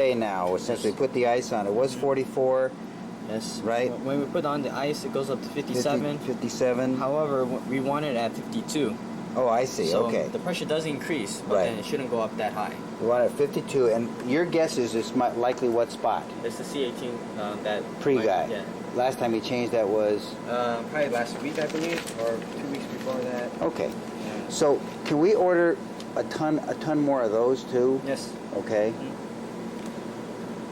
Okay, now since we put the ice on, it was 44. Yes. Right. When we put on the ice, it goes up to 57. 57. However, we want it at 52. Oh, I see. So okay. the pressure does increase, but Right. then it shouldn't go up that high. You want it at 52, and your guess is it's likely what spot? It's the C18 that Pre-guy. Yeah. Last time he changed that was? Probably last week, I believe, or 2 weeks before that. Okay. Yeah. So can we order a ton more of those too? Yes. Okay. Mm-hmm.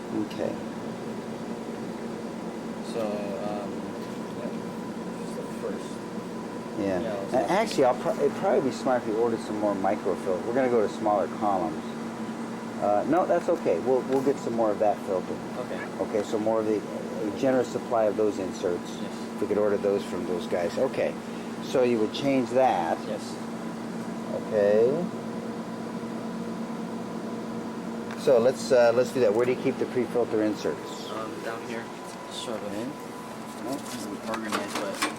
Okay. So, yeah, this is the first. Yeah. Yeah, And actually, it'd probably be smart if we ordered some more microfilter. We're going to go to smaller columns. No, that's okay. We'll get some more of that filter. Okay. Okay, so more of a generous supply of those inserts. Yes. If we could order those from those guys. Okay. So you would change that. Yes. Okay. So let's do that. Where do you keep the pre-filter inserts? Down here. Sort of organized, but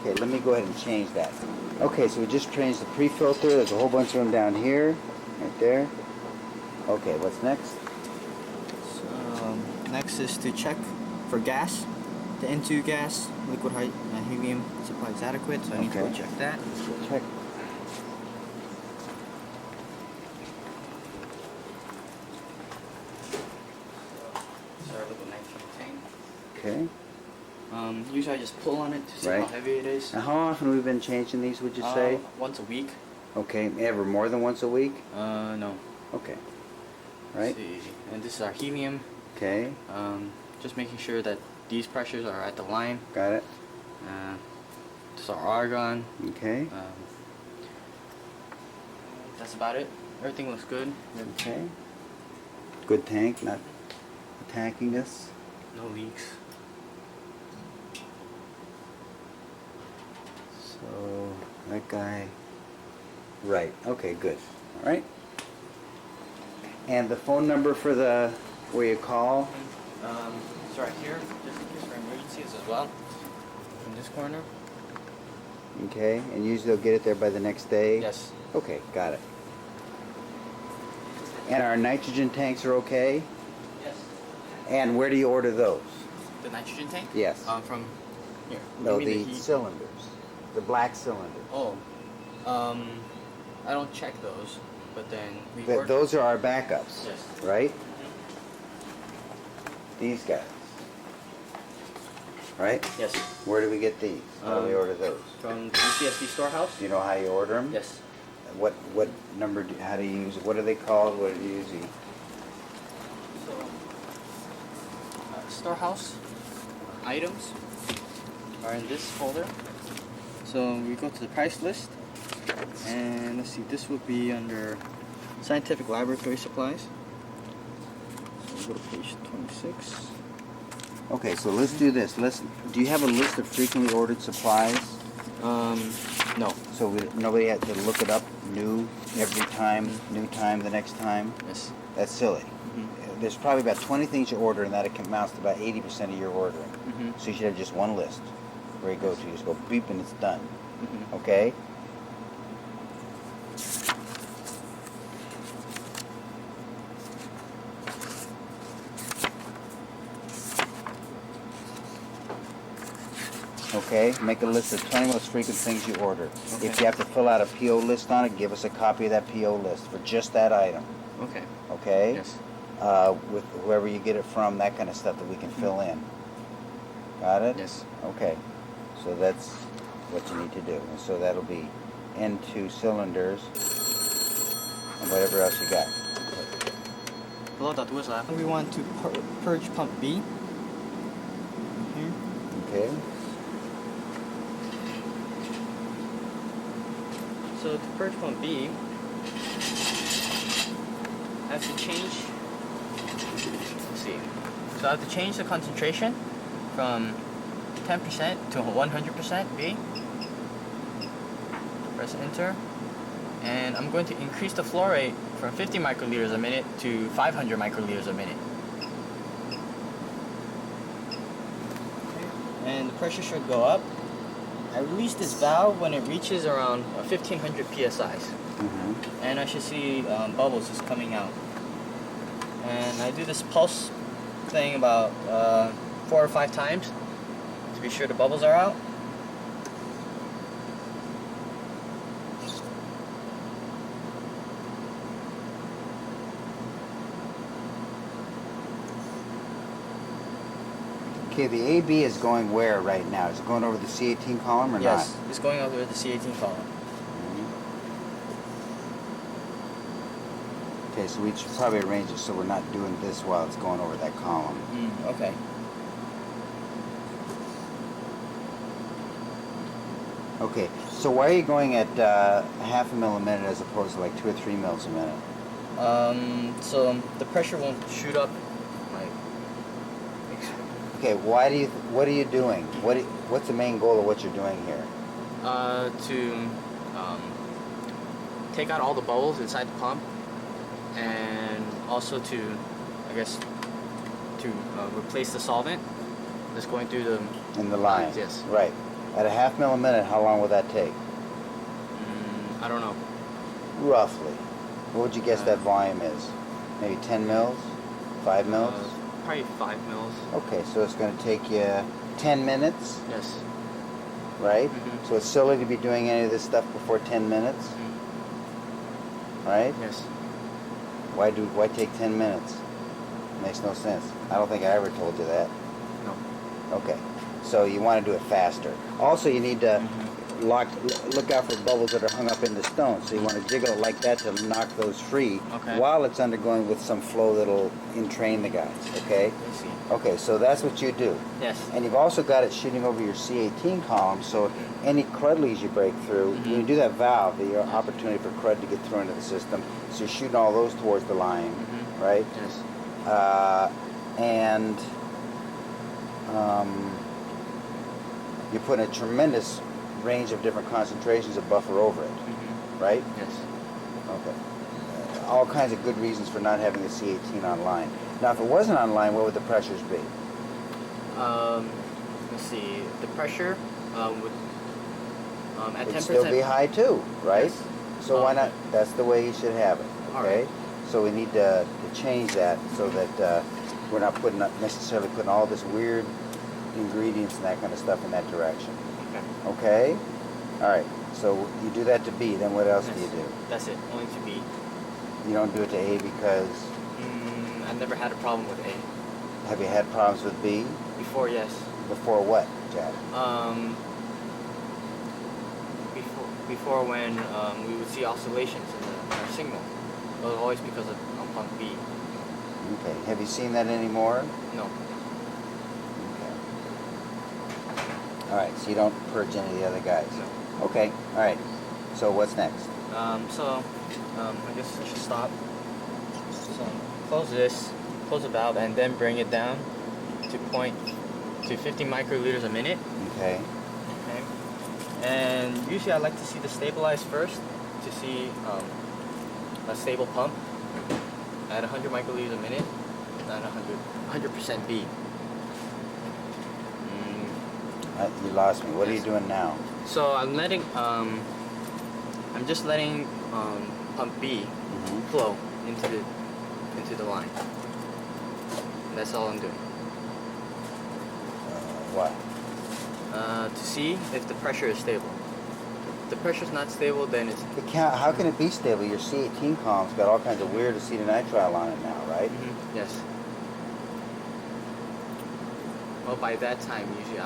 Okay, let me go ahead and change that. Okay, so we just changed the pre-filter. There's a whole bunch of them down here, right there. Okay, what's next? so, next is to check for gas. The N2 gas, liquid helium supply is adequate, so I need to go Okay. check that. Let's go check. So our liquid nitrogen tank. Okay. Usually I just pull on it to see Right. how heavy it is. Now, how often have we been changing these, would you say? Once a week. Okay, ever more than once a week? No. Okay. Right? Let's see. And this is our helium. Okay, Just making sure that these pressures are at the line. got it. This is our argon. Okay. That's about it. Everything looks good. Okay. Good tank, not attacking us. No leaks. So, that guy. Right, okay, good. All right. And the phone number for where you call? It's right here, just in case for emergencies as well. In this corner. Okay, and usually they'll get it there by the next day? Yes. Okay, got it. And our nitrogen tanks are okay? Yes. And where do you order those? The nitrogen tank? Yes. From here. No, You mean the heat? cylinders. The black cylinders. Oh. I don't check those, but then we But order. those are our backups, Yes. right? These guys. Right? Yes. Where do we get these? How do we order those? From the UCSD storehouse? Do you know how you order them? Yes. What number? How do you use it? What are they called? What do you use? So, storehouse items are in this folder. So we go to the price list, and let's see, this would be under scientific laboratory supplies. So we'll go to page 26. Okay, so let's do this. Do you have a list of frequently ordered supplies? No. So nobody had to look it up new every time, new time the next time? Yes. That's silly. Mm-hmm. There's probably about 20 things you order, and that amounts to about 80% of your ordering. Mm-hmm. So you should have just one list where you go to. You just go beep and it's done. Mm-hmm. Okay? Okay, make a list of 20 most frequent things you order. Okay. If you have to fill out a PO list on it, give us a copy of that PO list for just that item. Okay. Okay? Yes. With whoever you get it from, that kind of stuff that we can fill in. Got it? Yes. Okay. So that's what you need to do. And so that'll be N2 cylinders and whatever else you got. Below that was we want to purge pump B. Here. Okay. So to purge pump B, I have to change. Let's see. So I have to change the concentration from 10% to 100% B. Press enter, and I'm going to increase the flow rate from 50 microliters a minute to 500 microliters a minute. And the pressure should go up. I release this valve when it reaches around 1500 psi, Mm-hmm. and I should see bubbles just coming out. And I do this pulse thing about 4 or 5 times to be sure the bubbles are out. Okay, the AB is going where right now? Is it going over the C18 column or Yes, not? it's going over the C18 column. Okay, so we should probably arrange it so we're not doing this while it's going over that column. Okay. Okay, so why are you going at half a mil a minute as opposed to like 2 or 3 mils a minute? So the pressure won't shoot up like. Okay, what are you doing? What's the main goal of what you're doing here? To take out all the bubbles inside the pump, and also to, I guess, to replace the solvent that's going through the In the line? lines, yes. Right. At a half mil a minute, how long will that take? I don't know. Roughly. What would you guess that volume is? Maybe 10 mils? 5 mils? Probably 5 mils. Okay, so it's going to take you 10 minutes, Yes. right? Mhm. So it's silly to be doing any of this stuff before 10 minutes, right? Yes. Why take 10 minutes? Makes no sense. I don't think I ever told you that. No. Okay, so you want to do it faster. Also, you need to look out for bubbles that are hung up in the stone. So you want to jiggle it like that to knock those free Okay. while it's undergoing with some flow that'll entrain the guys, okay? I see. Okay, so that's what you do. Yes. And you've also got it shooting over your C18 column, so any crud leads you break through, when you do that valve, your opportunity for crud to get through into the system, so you're shooting all those towards the line, right? Yes. And you put a tremendous range of different concentrations of buffer over it, right? Yes. Okay. All kinds of good reasons for not having the C18 online. Now, if it wasn't online, what would the pressures be? Let's see. The pressure would at 10%. It'd still be high too, right? Yes. So why not? That's the way you should have it. All Okay. right. So we need to change that so that we're not necessarily putting all this weird ingredients and that kind of stuff in that direction. Okay. Okay. All right. So you do that to B. Then what else do you do? That's it. Only to B. You don't do it to A because I've never had a problem with A. have you had problems with B Before, yes. before? What, Jack? Before when we would see oscillations in our signal. It was always because of pump B. Okay. Have you seen that anymore? No. Okay. All right. So you don't purge any of the other guys. No. Okay. All right. So what's next? I guess I should stop. So close the valve, and then bring it down to 50 microliters a minute. Okay. Okay. And usually I like to see the stabilize first to see a stable pump at 100 microliters a minute, not 100% B. You lost me. What are you doing now? So I'm just letting pump B flow into the line. That's all I'm doing. What? To see if the pressure is stable. If the pressure's not stable, then it's How can it be stable? Your C18 column's got all kinds of weird acetonitrile on it now, right? yes. Well, by that time, usually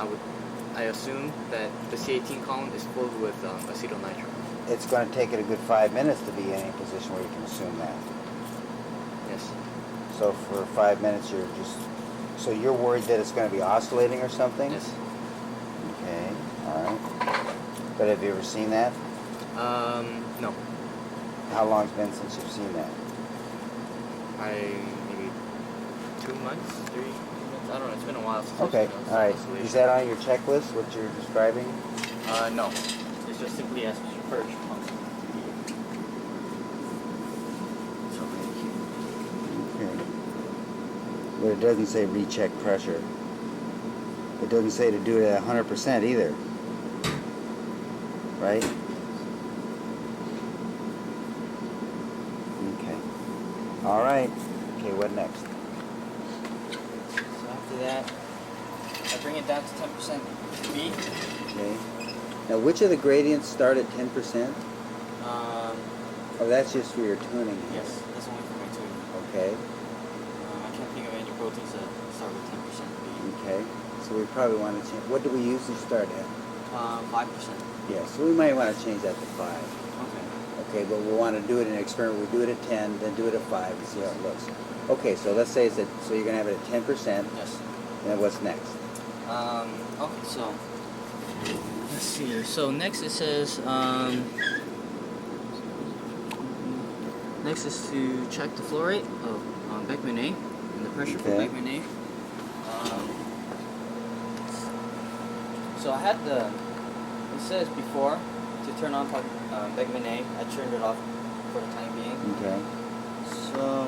I assume that the C18 column is filled with acetonitrile. It's going to take it a good 5 minutes to be in a position where you can assume that. Yes. So for 5 minutes, so you're worried that it's going to be oscillating or something? Yes. Okay, all right. But have you ever seen that? No. How long's been since you've seen that? Maybe 2 months, 3 months. I don't know. It's been a while since Okay, I've seen all right. oscillation. Is that on your checklist, what you're describing? No. It's just simply as purge pump. Okay. But it doesn't say recheck pressure. It doesn't say to do it at 100% either. Right? Okay. All right. Okay, what next? So after that, I bring it down to 10% B. Okay. Now, which of the gradients start at 10%? Oh, that's just for your tuning. Yes, that's only for my tuning. Okay. I can't think of any proteins that start with 10% B. Okay. So we probably want to change. What do we usually start at? 5%. Yeah. So we might want to change that to 5. Okay. Okay, but we'll want to do it in an experiment. We do it at 10, then do it at 5 and see how it looks. Okay, so let's say it's at, so you're going to have it at 10%. Yes. And then what's next? Okay, so let's see here. So next it says, next is to check the flow rate of Beckman A and the pressure for Okay. Beckman A. So I had it says before to turn on Beckman A. I turned it off for the time being. Okay. So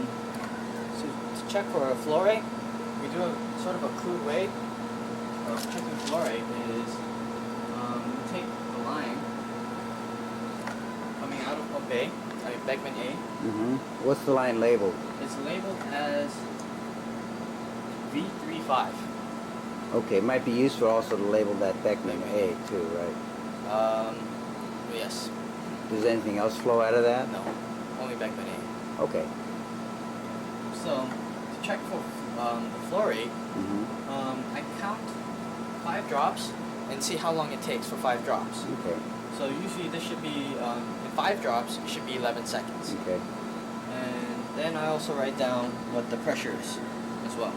to check for a flow rate, we do a sort of a crude way of checking flow rate is we take the line coming out of pump A, Beckman A. Mm-hmm. What's the line labeled? It's labeled as V35. Okay, it might be useful also to label that Beckman A too, right? Yes. Does anything else flow out of that? No. Only Beckman A. Okay. So to check for the flow rate, Mm-hmm. I count 5 drops and see how long it takes for 5 drops. Okay. So usually this should be, in 5 drops, it should be 11 seconds. Okay. And then I also write down what the pressure is as well.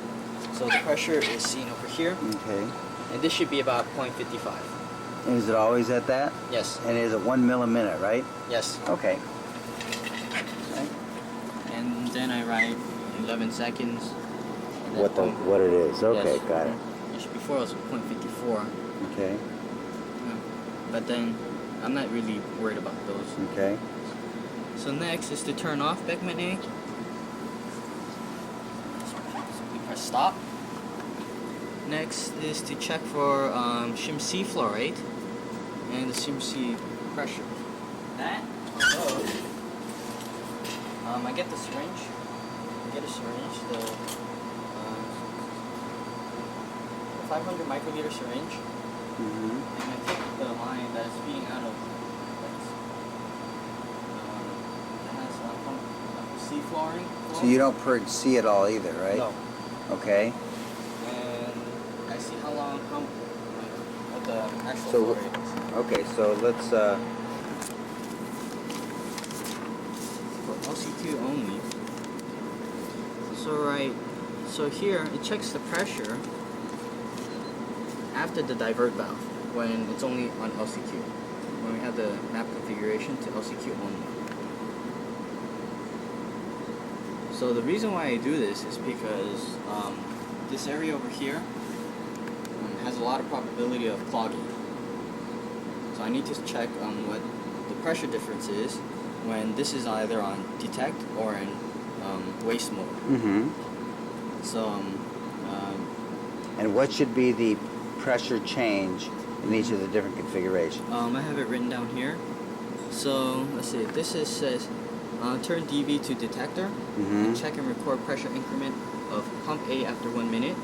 So the pressure is seen over here, Okay. and this should be about 0.55. And is it always at that? Yes. And is it 1 milliminute, right? Yes. Okay. And then I write 11 seconds. and then What it is? Okay, Yes. got it. Before it was 0.54. Okay. But then I'm not really worried about those. Okay. So next is to turn off Beckman A. We press stop. Next is to check for shim C flow rate and the shim C pressure. That I get the syringe. I get a syringe, the 500 microliter syringe, Mm-hmm. and I take the line that is feeding out of that has C flooring. So you don't purge C at all either, right? No. Okay. And I see how long, what the actual So flow rate is. Okay, so let's For LC2 only. So here it checks the pressure after the divert valve when it's only on LCQ. When we have the map configuration to LCQ only. So the reason why I do this is because this area over here has a lot of probability of clogging. So I need to check what the pressure difference is when this is either on detect or in waste mode. Mm-hmm. So And what should be the pressure change in each of the different configurations? I have it written down here. So let's see. This says turn DV to detector Mm-hmm. and check and record pressure increment of pump A after 1 minute.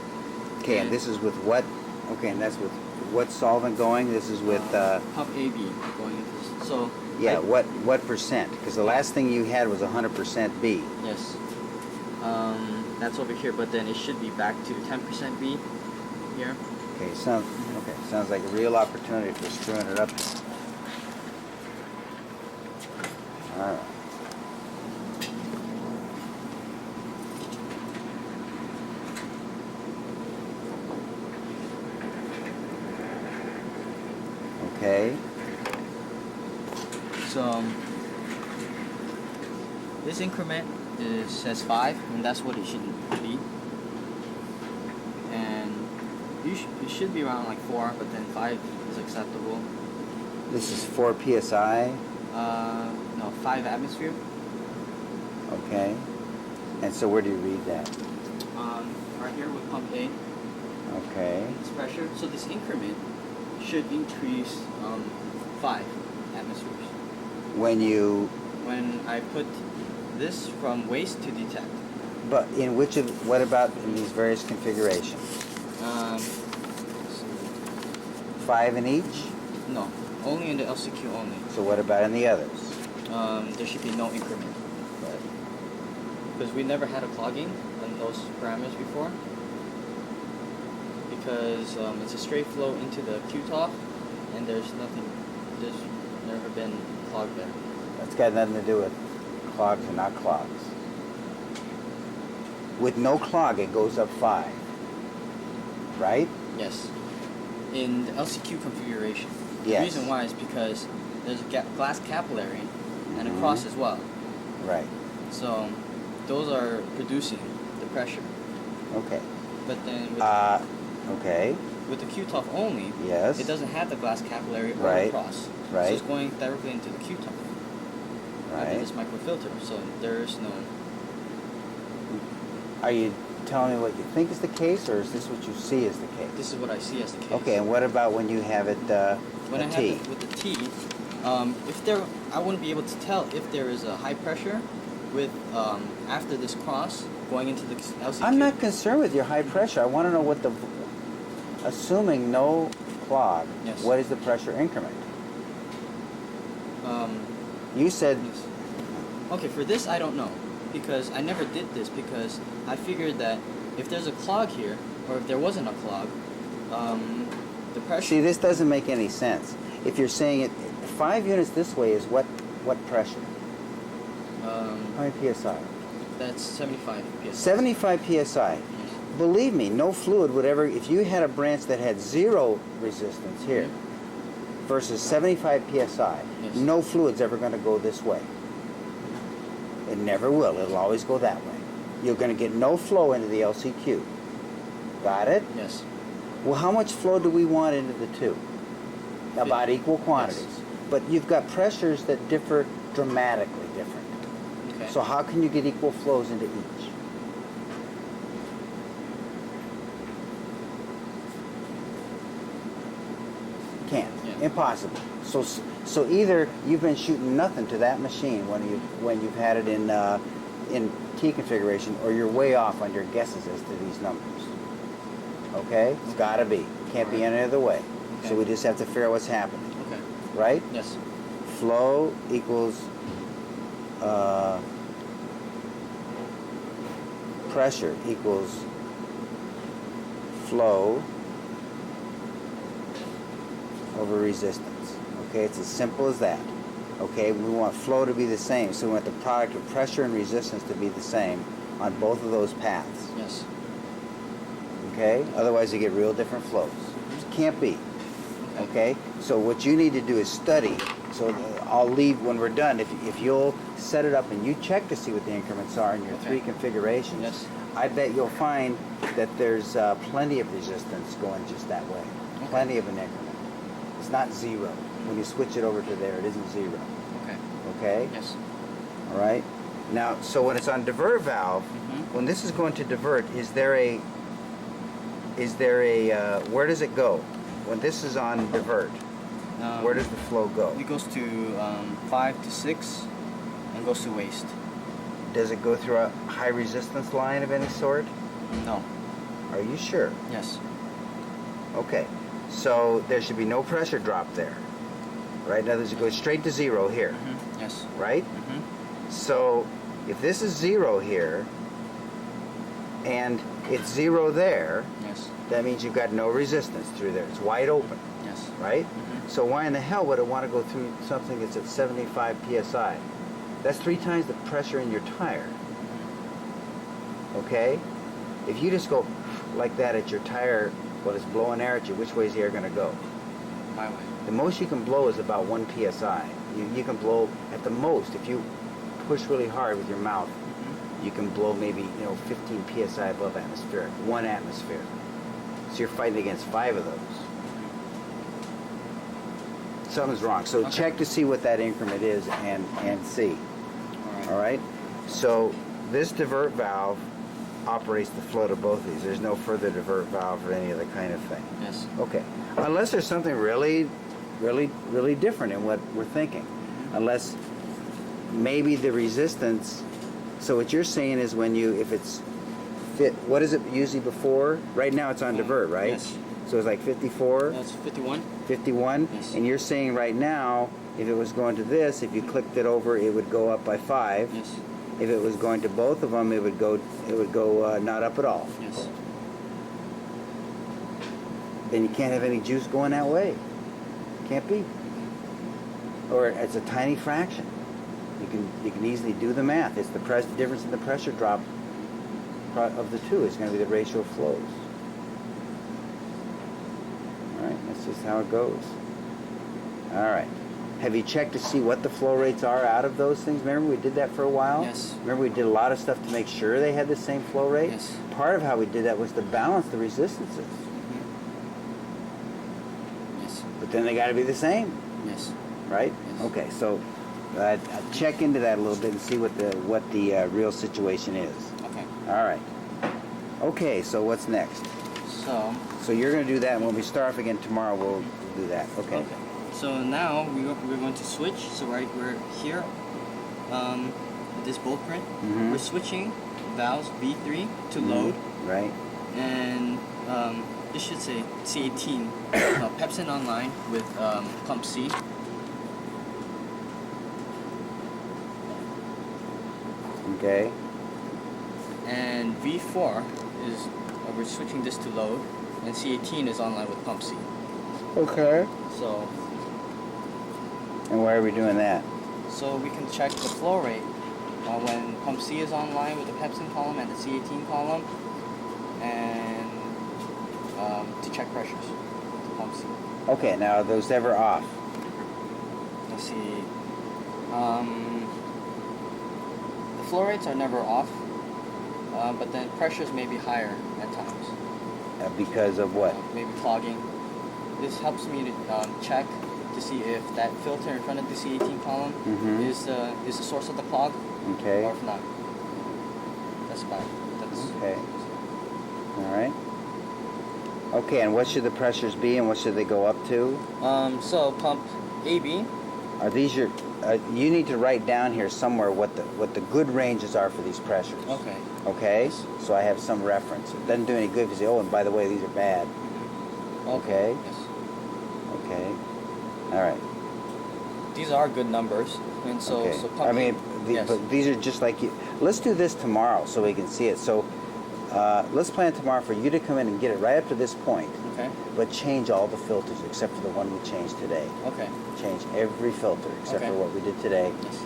Okay, and this is with what? Okay, and that's with what solvent going? This is with pump AB going into this. So yeah. I- What percent? Because the last thing you had was 100% B. Yes. That's over here, but then it should be back to 10% B here. Okay, sounds like a real opportunity for screwing it up. All right. Okay. So this increment says 5, and that's what it should be. And it should be around like 4, but then 5 is acceptable. This is 4 psi. No, 5 atmosphere. Okay. And so where do you read that? Right here with pump A. Okay. This pressure. So this increment should increase 5 atmospheres. When you When I put this from waste to detect. But in which of, what about in these various configurations? Let's see. 5 in each? No, only in the LCQ only. So what about in the others? There should be no increment. Because we never had a clogging on those parameters before. Because it's a straight flow into the Q-top, and there's never been clog there. That's got nothing to do with clogs or not clogs. With no clog, it goes up 5. Right? Yes. In the LCQ configuration. Yes. The reason why is because there's a glass capillary and a cross as well. Right. So those are producing the pressure. Okay. But then okay. with the Q-top only, Yes. it doesn't have the glass capillary or Right. the cross. Right. So it's going directly into the Q-top. Right. Into this microfilter. So there's no... Are you telling me what you think is the case, or is this what you see as the case? This is what I see as the case. Okay, and what about when you have it When I a have T? it with the T, if there, I wouldn't be able to tell if there is a high pressure with after this cross going into the LCQ. I'm not concerned with your high pressure. I want to know what the, assuming no clog, Yes. what is the pressure increment? You said, Yes. Okay, for this I don't know, because I never did this, because I figured that if there's a clog here, or if there wasn't a clog, the pressure... see, this doesn't make any sense. If you're saying it, 5 units this way is what pressure? How many PSI? That's 75 psi. 75 PSI. Believe me, no fluid would ever, if you had a branch that had 0 resistance here versus 75 PSI, Yes. no fluid's ever going to go this way. It never will. It'll always go that way. You're going to get no flow into the LCQ. Got it? Yes. Well, how much flow do we want into the two? About equal quantities. Yes. But you've got pressures that differ dramatically different. Okay. So how can you get equal flows into each? Can't. Yeah. Impossible. So either you've been shooting nothing to that machine when you've had it in T configuration, or you're way off on your guesses as to these numbers. Okay? It's got to be. Can't be any other way. Okay. So we just have to figure out what's happening. Okay. Right? Yes. Flow equals pressure equals flow over resistance. Okay, it's as simple as that. Okay, we want flow to be the same, so we want the product of pressure and resistance to be the same on both of those paths. Yes. Okay, otherwise you get real different flows. Can't be. Okay, so what you need to do is study. So I'll leave when we're done. If you'll set it up and you check to see what the increments are in your Okay. 3 configurations, Yes. I bet you'll find that there's plenty of resistance going just that way. Okay. Plenty of an increment. It's not 0. When you switch it over to there, it isn't 0. Okay. Okay? Yes. All right? Now, so when it's on divert valve, when this is going to divert, is there a, where does it go? When this is on divert, where does the flow go? It goes to 5 to 6 and goes to waste. Does it go through a high resistance line of any sort? No. Are you sure? Yes. Okay. So there should be no pressure drop there. Right? In other words, it goes straight to 0 here. Yes. Right? So if this is 0 here and it's 0 there, Yes. that means you've got no resistance through there. It's wide open. Yes. Right? So why in the hell would it want to go through something that's at 75 PSI? That's 3 times the pressure in your tire. Okay? If you just go like that at your tire while it's blowing air at you, which way is the air going to go? My way. The most you can blow is about 1 PSI. You can blow at the most, if you push really hard with your mouth, you can blow maybe 15 PSI above atmospheric, 1 atmosphere. So you're fighting against 5 of those. Something's wrong. So Okay. check to see what that increment is and see. All right. All right? So this divert valve operates the flow to both of these. There's no further divert valve or any other kind of thing. Yes. Okay. Unless there's something really, really, really different in what we're thinking. Unless maybe the resistance So what you're saying is when you, if it's fit, what is it usually before? Right now it's on divert, right? Yes. So it's like 54, That's 51. 51? Yes. And you're saying right now, if it was going to this, if you clicked it over, it would go up by 5. Yes. If it was going to both of them, it would go not up at all. Yes. Then you can't have any juice going that way. Can't be. Or it's a tiny fraction. You can easily do the math. It's the difference in the pressure drop of the two is going to be the ratio of flows. All right, that's just how it goes. All right. Have you checked to see what the flow rates are out of those things? Remember we did that for a while? Yes. Remember we did a lot of stuff to make sure they had the same flow rate? Yes. Part of how we did that was to balance the resistances. Yes. But then they got to be the same, Yes. right? Yes. Okay, so check into that a little bit and see what the real situation is. Okay. All right. Okay, so what's next? So you're going to do that, and when we start off again tomorrow, we'll do that. Okay. So now we're going to switch. So we're here. This blueprint. Mhm. We're switching valves V3 to load, Right. and this should say C18 Pepsin online with pump C. Okay. And V4 is we're switching this to load, and C18 is online with pump C. Okay. So And why are we doing that? we can check the flow rate when pump C is online with the Pepsin column and the C18 column, and to check pressures with the pump C. Okay, now are those ever off? Let's see. The flow rates are never off, but then pressures may be higher at times. Because of what? Maybe clogging. This helps me to check to see if that filter in front of the C18 column Mhm. is the source of the clog, Okay. or if not. That's about it. That's Okay. All right. Okay, and what should the pressures be, and what should they go up to? So pump AB. Are these your? You need to write down here somewhere what the good ranges are for these pressures. Okay. Okay. Yes. So I have some reference. It doesn't do any good to say, oh, and by the way, these are bad. Okay. Yes. Okay. All right. These are good numbers, and so Okay. so pump. I mean, yes. but these are just like you. Let's do this tomorrow so we can see it. So let's plan tomorrow for you to come in and get it right up to this point, Okay. but change all the filters except for the one we changed today. Okay. Change every filter except Okay. for what we did today. Yes.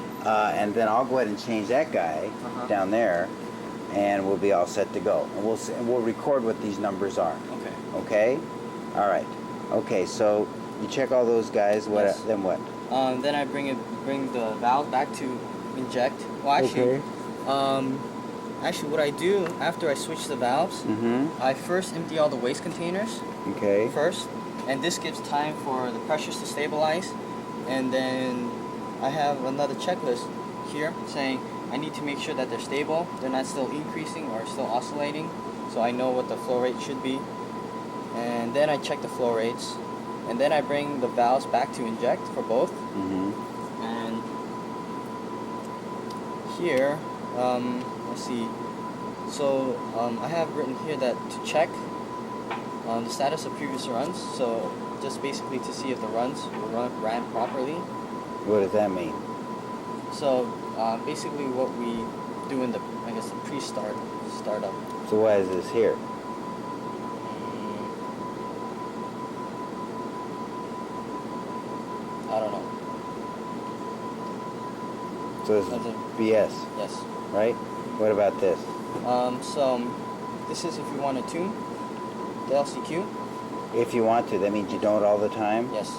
And then I'll go ahead and change that guy Uh-huh. down there, and we'll be all set to go. And we'll record what these numbers are. Okay. Okay? All right. Okay, so you check all those guys. What? Yes. Then what? Then I bring the valve back to inject. Well, actually, actually, what I do after I switch the valves, Mm-hmm. I first empty all the waste containers Okay. first, and this gives time for the pressures to stabilize. And then I have another checklist here saying I need to make sure that they're stable, they're not still increasing or still oscillating, so I know what the flow rate should be. And then I check the flow rates, and then I bring the valves back to inject for both. Mm-hmm. And here, let's see. So I have written here that to check the status of previous runs. So just basically to see if the runs ran properly. What does that mean? So basically what we do in the pre-start startup. So why is this here? I don't know. So this is As in- BS, Yes. right? What about this? So this is if you want to tune the LCQ. If you want to, that means you don't all the time? Yes.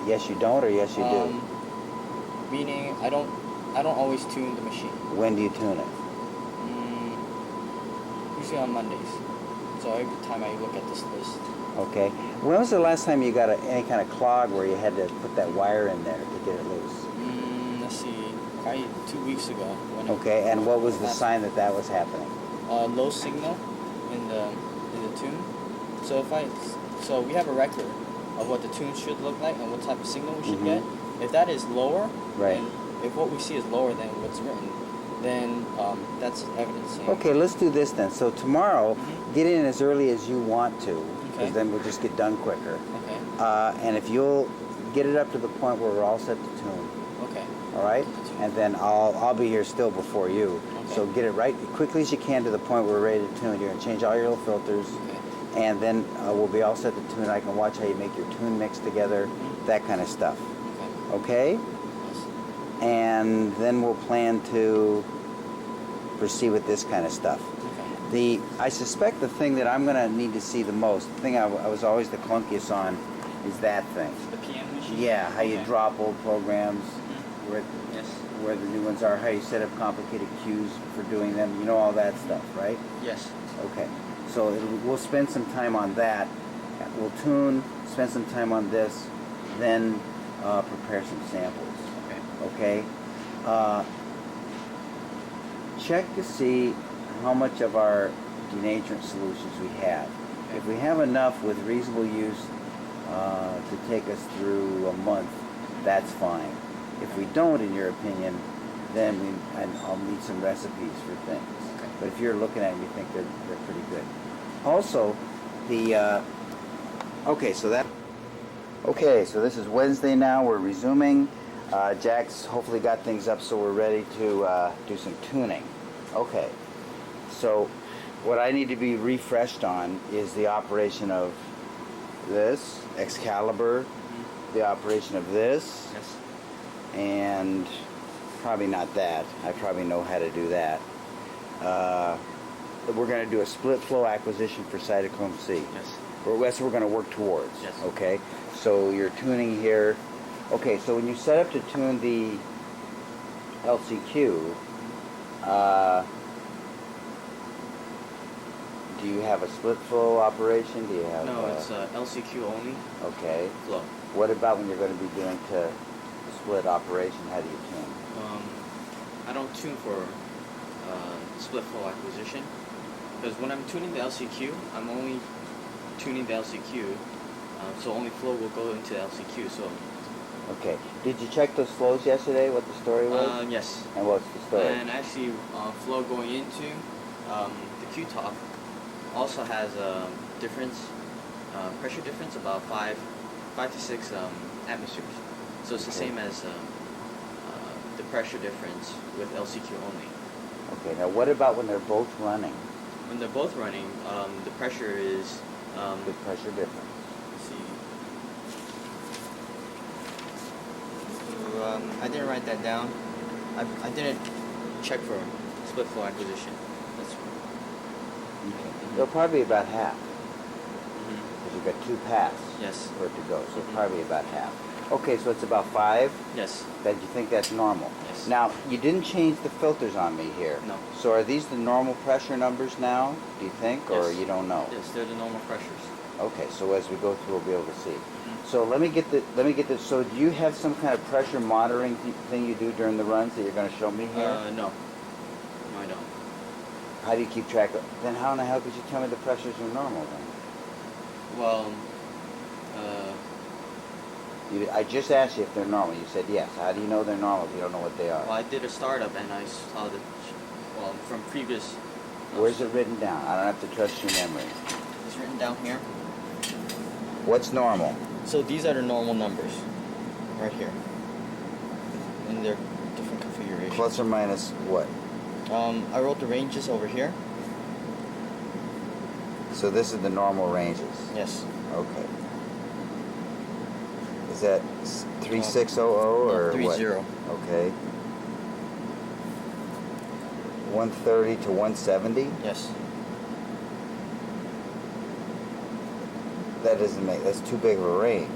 Yes, you don't, or yes, you do? Meaning I don't always tune the machine. When do you tune it? Usually on Mondays. So every time I look at this list. Okay. When was the last time you got any kind of clog where you had to put that wire in there to get it loose? Let's see, probably 2 weeks ago. When Okay, and what was the last- sign that that was happening? Low signal in the tune. So so we have a record of what the tune should look like and what type of signal we should Mhm. get. If that is lower, Right. then if what we see is lower than what's written, then that's evidencing. Okay, let's do this then. So tomorrow, Mhm. get in as early as you want to, because Okay. then we'll just get done quicker. Okay. And if you'll get it up to the point where we're all set to tune, Okay. all right? And then I'll be here still before you. Okay. So get it right quickly as you can to the point where we're ready to tune. You're gonna change all your little filters, Okay. and then we'll be all set to tune. I can watch how you make your tune mix together, Mhm. that kind of stuff. Okay. Okay? Yes. And then we'll plan to proceed with this kind of stuff. Okay. I suspect the thing that I'm gonna need to see the most, the thing I was always the clunkiest on, is that thing. The PM machine. Yeah, how you Okay. drop old programs, Mhm. where Yes. where the new ones are, how you set up complicated queues for doing them, you know, all that stuff, right? Yes. Okay, so we'll spend some time on that. We'll tune, spend some time on this, then prepare some samples. Okay. Okay? Check to see how much of our denaturant solutions we have. Okay. If we have enough with reasonable use to take us through a month, that's fine. If we don't, in your opinion, then I'll need some recipes for things. Okay. But if you're looking at them, you think they're pretty good. Also, okay, so this is Wednesday now. We're resuming. Jack's hopefully got things up, so we're ready to do some tuning. Okay, so what I need to be refreshed on is the operation of this Excalibur, the operation of this, Yes. and probably not that. I probably know how to do that. We're going to do a split flow acquisition for cytochrome C. Yes. That's what we're going to work towards. Yes. Okay. So you're tuning here. Okay. So when you set up to tune the LCQ, do you have a split flow operation? Do you have? No, it's LCQ only Okay. flow. What about when you're going to be doing to split operation? How do you tune? I don't tune for split flow acquisition because when I'm tuning the LCQ, I'm only tuning the LCQ, so only flow will go into LCQ. So Okay. Did you check those flows yesterday? What the story was? yes, And what's the story? and actually flow going into the QTOF also has a difference, pressure difference about 5 to 6 atmospheres. So it's the Okay. same as the pressure difference with LCQ only. Okay. Now, what about when they're both running? When they're both running, the pressure is, The pressure difference. let's see. So, I didn't write that down. I didn't check for split flow acquisition. That's Okay. They'll probably be about half because you've got 2 paths yes. for it to go. So Mhm. probably about half. Okay. So it's about 5. Yes. That you think that's normal. Yes. Now you didn't change the filters on me here. No. So are these the normal pressure numbers now? Do you think, or Yes. you don't know? Yes, they're the normal pressures. Okay. So as we go through, we'll be able to see. Mhm. So let me get this. So do you have some kind of pressure monitoring thing you do during the runs that you're going to show me here? No. No, I don't. How do you keep track of? Then how in the hell could you tell me the pressures are normal then? Well, I just asked you if they're normal. You said yes. How do you know they're normal if you don't know what they are? I did a startup and I saw that, from previous. Where's it written down? I don't have to trust your memory. It's written down here. What's normal? So these are the normal numbers, right here. And they're different configurations. Plus or minus what? I wrote the ranges over here. So this is the normal ranges. Yes. Okay. Is that 3600 or 30. what? Okay. 130 to 170? Yes. That doesn't make, that's too big of a range.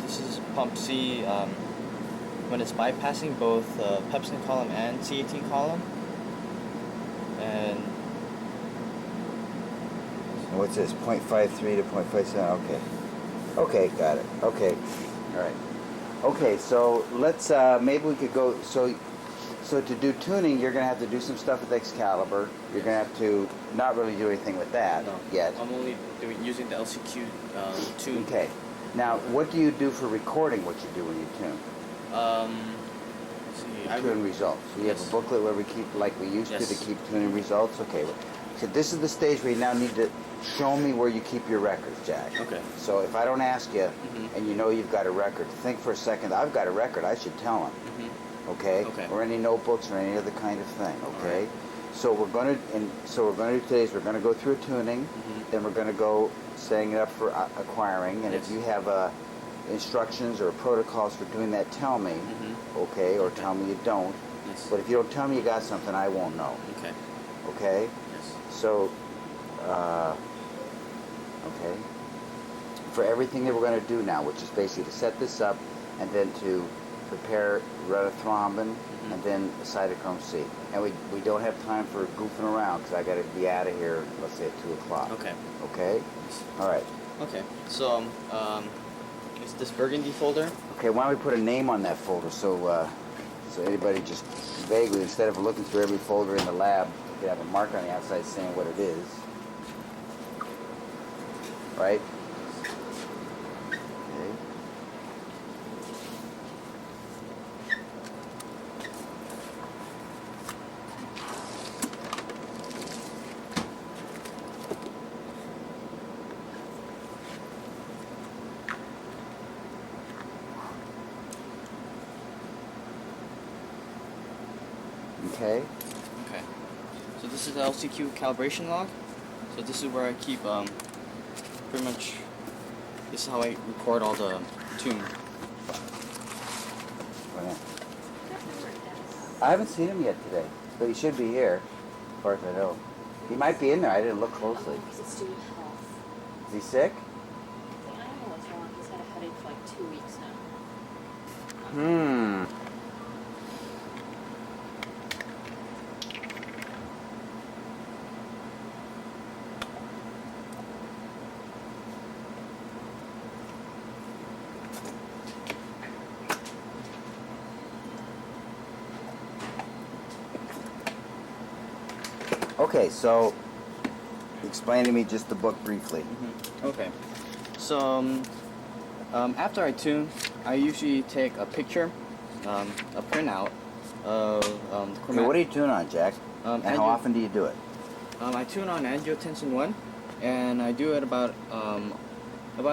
This is pump C when it's bypassing both Pepsin column and C18 column. And And what's this? 0.53 to 0.57? Okay. Okay, got it. Okay. All right. Okay, so let's, maybe we could go, so to do tuning, you're going to have to do some stuff with Excalibur. You're going to have to not really do anything with that no, yet. I'm only using the LCQ tune. Okay. Now, what do you do for recording what you do when you tune? Let's see. Tune results. So you have Yes. a booklet where we keep, like we used to Yes. keep tuning results. Okay. So this is the stage where you now need to show me where you keep your records, Jack. Okay. So if I don't ask you, Mhm. and you know you've got a record, think for a second. I've got a record. I should tell him. Mhm. Okay. Okay. Or any notebooks or any other kind of thing. Okay. Alright. So we're going to do today is we're going to go through a tuning, Mhm. then we're going to go setting it up for acquiring, and Yes. if you have instructions or protocols for doing that, tell me. Mhm. Okay. Or Okay. tell me you don't. Yes. But if you don't tell me you got something, I won't know. Okay. Okay. Yes. So, okay. For everything that we're going to do now, which is basically to set this up and then to prepare retitrombin and then cytochrome C. And we don't have time for goofing around because I got to be out of here, let's say at 2 o'clock. Okay. Okay? Yes. All right. Okay. So it's this burgundy folder. Okay, why don't we put a name on that folder so anybody just vaguely, instead of looking through every folder in the lab, you could have a mark on the outside saying what it is. Right? Okay. Okay. Okay. So this is the LCQ calibration log. So this is where I keep pretty much. This is how I record all the tune. Well, I haven't seen him yet today, but he should be here, as far as I know. He might be in there. I didn't look closely. Because it's due to health. Is he sick? I don't know what's wrong. He's had a headache for like 2 weeks now. Hmm. Okay, so explain to me just the book briefly. Okay. So after I tune, I usually take a picture, a printout of the Okay, chromatic. what do you tune on, Jack? And how often do you do it? I tune on angiotensin 1, and I do it about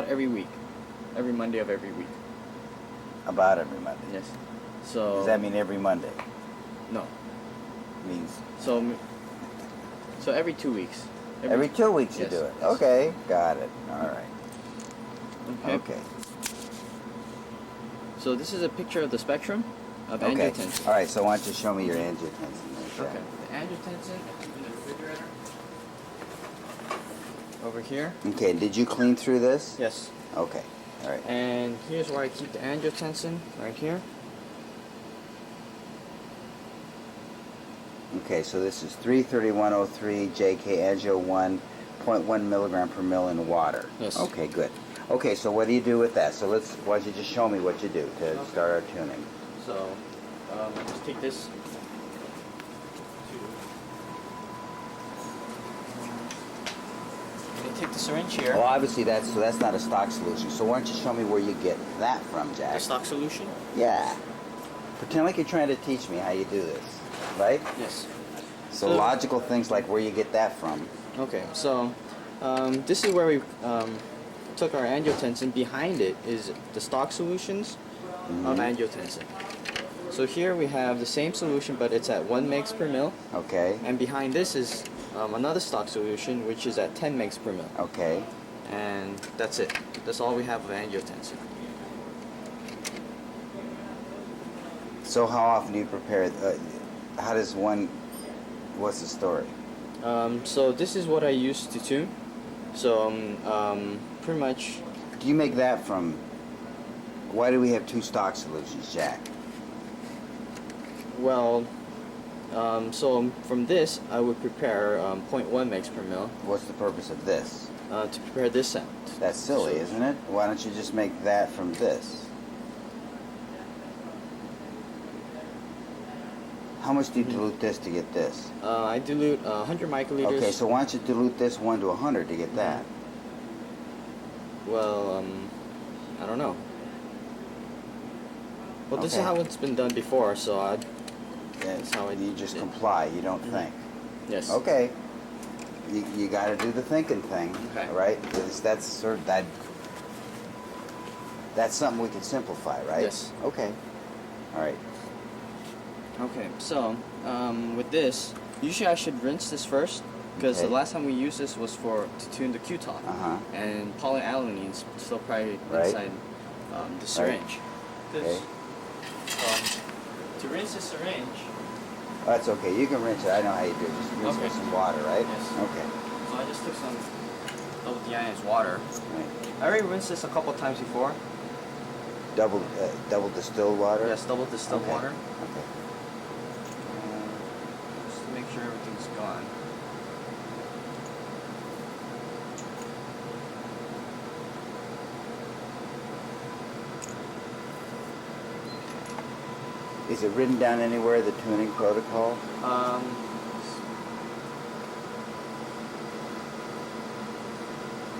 every week, every Monday of every week. About every Monday. Yes. So Does that mean every Monday? no? Means So every 2 weeks. every 2 weeks you Yes, do it. yes. Okay, got it. All right. Okay. So this is a picture of the spectrum of Okay. angiotensin. All right. So why don't you show me your angiotensin? there, Jack? Okay. The angiotensin is in the refrigerator. Over here. Okay. Did you clean through this? Yes. Okay. All right. And here's where I keep the angiotensin, right here. Okay. So this is 33103 JK Angio 1.1 milligram per mil in water. Yes. Okay. Good. Okay. So what do you do with that? So why don't you just show me what you do to Okay. start our tuning? So I just take this. I take the syringe here. Well, obviously that's not a stock solution. So why don't you show me where you get that from, Jack? The stock solution. Yeah. Pretend like you're trying to teach me how you do this, right? Yes. So So- logical things like where you get that from. Okay. So this is where we took our angiotensin. Behind it is the stock solutions of angiotensin. So here we have the same solution, but it's at 1 mg per mil. Okay. And behind this is another stock solution, which is at 10 mg per mil. Okay. And that's it. That's all we have of angiotensin. So how often do you prepare? How does one? What's the story? So this is what I use to tune. So pretty much. Do you make that from? Why do we have two stock solutions, Jack? Well, so from this I would prepare 0.1 mg per mil What's the purpose of this? to prepare this sound. That's silly, So- isn't it? Why don't you just make that from this? How much do you dilute this to get this? I dilute 100 microliters. Okay, so why don't you dilute this 1 to 100 to get that? Well, I don't know. Well, this is Okay. how it's been done before, so I. Yeah, That's how I you just did. comply. You don't think. Yes. Okay. You got to do the thinking thing, Okay. right? 'Cause that's sort of that. That's something we can simplify, right? Yes. Okay. All right. Okay, so with this, usually I should rinse this first because the Okay. last time we used this was to tune the Q-top, Uh-huh. and polyalanine still probably Right. inside the syringe. Okay. To rinse the syringe, Oh, that's okay. You can rinse it. I know how you do it. Just rinse it Okay. with some water, right? Yes. Okay. so I just took some double deionized water. Right. I already rinsed this a couple times before. Double distilled water. Yes, double distilled Okay. water, Okay. just to make sure everything's gone. Is it written down anywhere, the tuning protocol?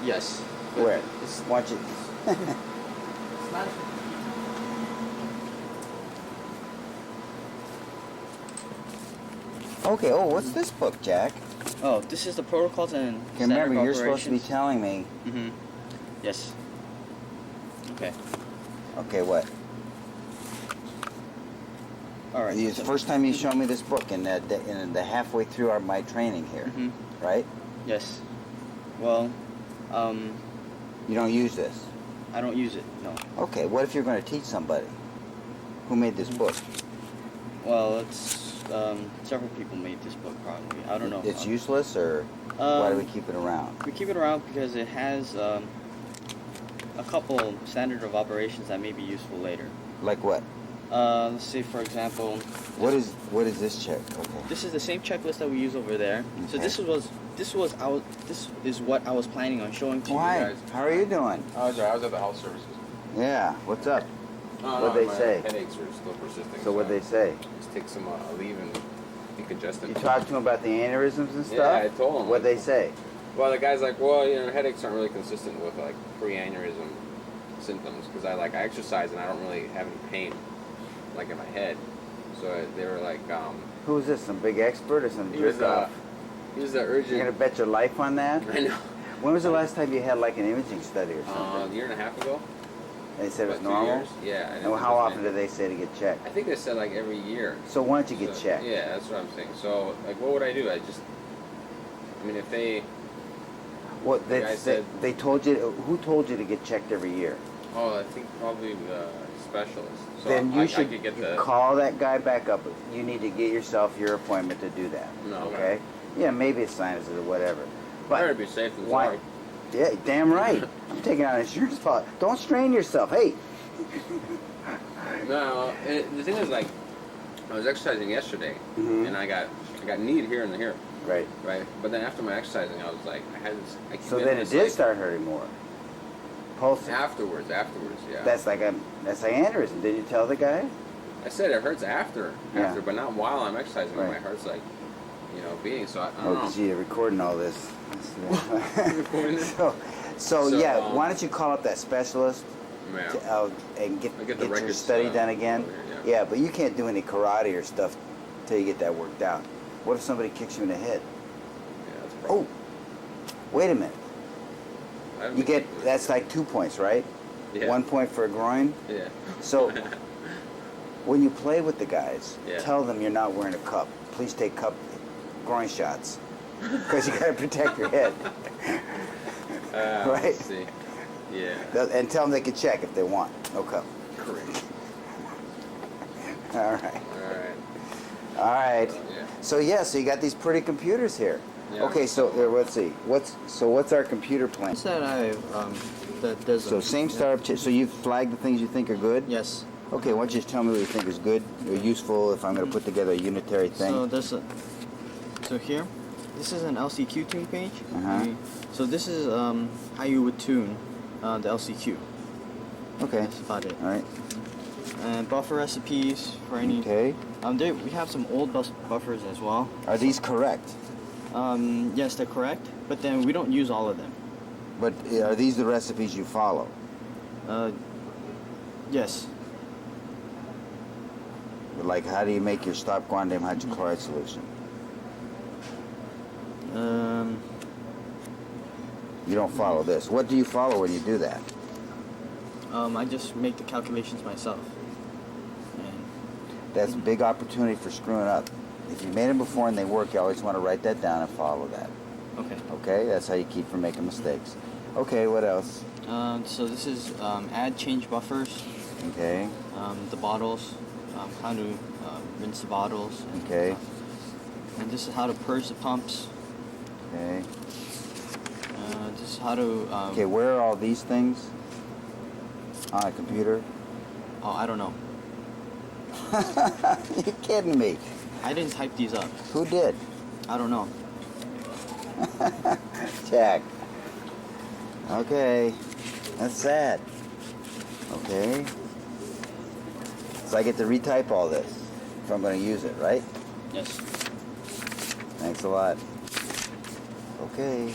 Yes. Where? It's, Watch it. it's not. Okay. Oh, what's this book, Jack? Oh, this is the protocols and Okay, remember, you're supposed to be telling me. Mm-hmm. Yes. Okay. Okay, what? All right. It's the first time you show me this book, in the halfway through my training here, Mm-hmm. right? Yes. Well, You don't use this. I don't use it. No. Okay. What if you're going to teach somebody? Who made this book? Well, it's several people made this book. Probably. I don't know. It's useless, or why do we Um, keep it around? We keep it around because it has a couple standard of operations that may be useful later. Like what? Let's say, for example, What is this check? Okay. this is the same checklist that we use over there. So Okay. this is what I was planning on showing to you Why? guys. How are you doing? I was at the health services. Yeah. What's up? What'd No, they my say? Headaches are still persisting. So what'd they say? Just take some leave and decongestant. You talked to them about the aneurysms and stuff? Yeah, I told 'em. What'd they say? Well, the guy's like, well, headaches aren't really consistent with like pre-aneurysm symptoms because I exercise and I don't really have any pain like in my head. So they were like, Who's this? Some big expert or some he was jerk off? he was the You're gonna urgent. bet your life on that? I know. When was the last time you had like an imaging study or A something? year and a half ago. They said it was about 2 normal? years. Yeah. And how often did they say to get checked? I think they said like every year. So why don't you get So, checked? Yeah, that's what I'm saying. So, like, what would I do? I mean, if they, What The guy said- they told you? Who told you to get checked every year? I think probably the specialist. So Then you I should could get the. call that guy back up. You need to get yourself your appointment to do that. No, Okay? Yeah, maybe it's sinuses or whatever. Better But be safe than why? sorry. Yeah, damn right. I'm taking out insurance policy. Don't strain yourself. Hey. No, the thing is, like, I was exercising yesterday, Mhm. and I got need here and here, Right. right? But then after my exercising, I was like, I had this. I keep So getting then it this, did like, start hurting more. Pulsing. Afterwards, yeah. That's like aneurysm. Did you tell the guy? I said it hurts after, Yeah. but not while I'm exercising. Right. My heart's like, beating. So I Oh, don't know. because you're recording all this. Recording it? So, So, yeah, why don't you call up that specialist Yeah. and get I get the your records, study done again? over here, Yeah, but you can't do any karate or stuff till you get that worked out. What if somebody kicks you in the head? Yeah, that's a Oh, problem. wait a minute. I haven't You been get keeping that's it. like 2 points, right? Yeah. 1 point for a groin. Yeah. So when you play with the guys, Yeah. tell them you're not wearing a cup. Please take groin shots because you got to protect your head. Right. Let's see. Yeah. And tell them they can check if they want. No cup. Correct. All right. All right. All right. Yeah. So you got these pretty computers here. Yeah. Okay, so let's see. What's our computer plan? Once that there's So same startup. So you've flagged the things you think are good. Yes. Okay, why don't you just tell me what you think is good or useful if I'm going to put together a unitary thing? So here, this is an LCQ tune page. Uh-huh. So this is how you would tune the LCQ. Okay. That's about it. All right. And buffer recipes for any. Okay. We have some old buffers as well. Are these correct? Yes, they're correct, but then we don't use all of them. But are these the recipes you follow? Yes. Like, how do you make your stop guanidine hydrochloride solution? You don't follow this. What do you follow when you do that? I just make the calculations myself. And That's a big opportunity for screwing up. If you made them before and they work, you always want to write that down and follow that. okay. Okay? That's how you keep from making mistakes. Okay, what else? So this is add change buffers, Okay, the bottles, how to rinse the bottles. okay, And this is how to purge the pumps. okay. This is how to. Okay, where are all these things? On a computer? Oh, I don't know. You're kidding me. I didn't type these up. Who did? I don't know. Jack. Okay, that's sad. Okay. So I get to retype all this if I'm going to use it, right? Yes. Thanks a lot. Okay.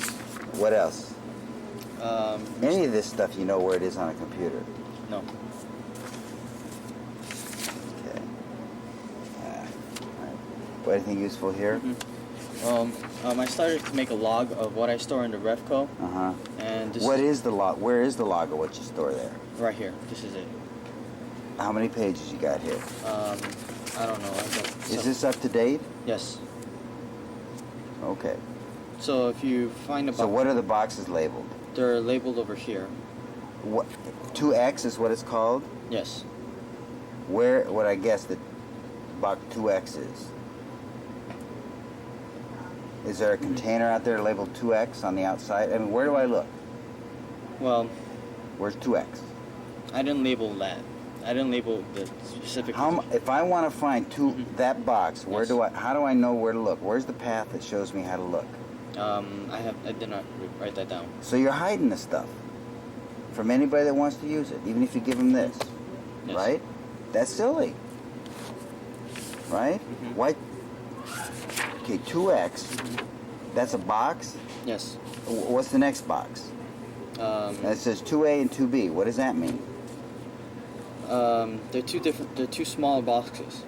What else? Any of this stuff you know where it is on a computer? No. Okay. Alright. What, anything useful here? I started to make a log of what I store in the Revco, Uh-huh. and this What is is the log? Where is the log of what you store there? right here. This is it. How many pages you got here? I don't know. Is this up to date? Yes. Okay. So if you find a So what are the boxes labeled? they're labeled over here. What 2X is what it's called? Yes. Where would I guess that box 2X is? Is there a container out there labeled 2X on the outside? I mean, where do I look? Well, Where's 2X? I didn't label that. I didn't label the specific. If I want to find that box, where Yes. do I? How do I know where to look? Where's the path that shows me how to look? I did not write that down. So you're hiding the stuff from anybody that wants to use it, even if you give them this, Yes. right? That's silly, right? Mhm. Why? Okay, 2X. That's a box. Yes. What's the next box? And it says 2A and 2B. What does that mean? They're two different. They're two small boxes.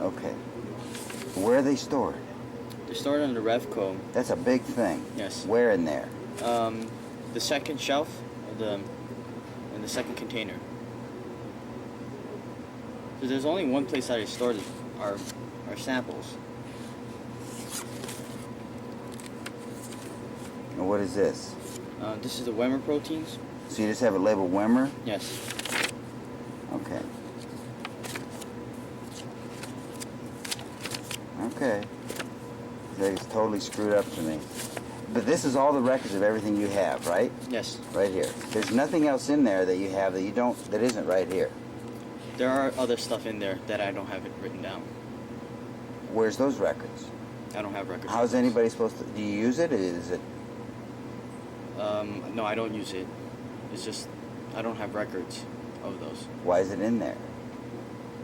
Okay. Where are they stored? They're stored in the Revco. That's a big thing. Yes. Where in there? The second shelf, in the second container. So there's only one place that I stored our samples. And what is this? This is the Wemmer proteins. So you just have it labeled Wemmer? Yes. Okay. Okay. It's totally screwed up to me. But this is all the records of everything you have, right? Yes. Right here. There's nothing else in there that you have that you don't, that isn't right here. There are other stuff in there that I don't have it written down. Where's those records? I don't have records. How's anybody supposed to, do you use it? Is it, No, I don't use it. It's just I don't have records of those. why is it in there?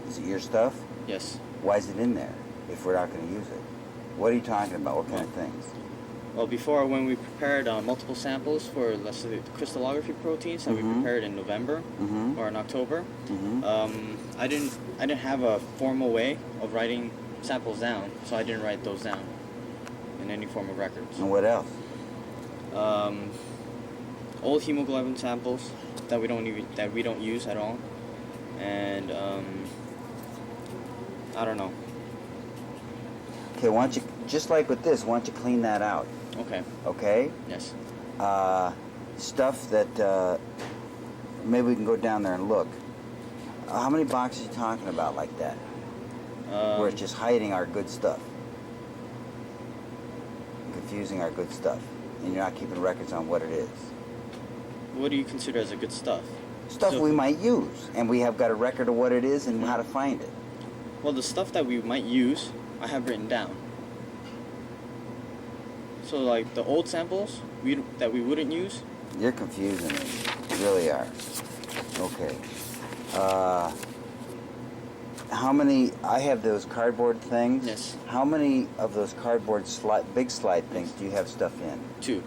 Is it your stuff? Yes. Why is it in there if we're not going to use it? What are you talking about? What kind of things? Well, before when we prepared multiple samples for, let's say, the crystallography proteins that we Mhm. prepared in November Mhm. or in October, Mm-hmm. I didn't have a formal way of writing samples down, so I didn't write those down in any form of records. And what else? Old hemoglobin samples that we don't use at all, and I don't know. Okay, why don't you, just like with this, why don't you clean that out? Okay. Okay? Yes. Stuff that, maybe we can go down there and look. How many boxes are you talking about like that? Where it's just hiding our good stuff. Confusing our good stuff. And you're not keeping records on what it is. What do you consider as a good stuff? Stuff So- we might use. And we have got a record of what it is and how to find it. Well, the stuff that we might use, I have written down. So, like the old samples that we wouldn't use. You're confusing me. You really are. Okay. How many, I have those cardboard things. Yes. How many of those cardboard big slide things do you have stuff in? 2.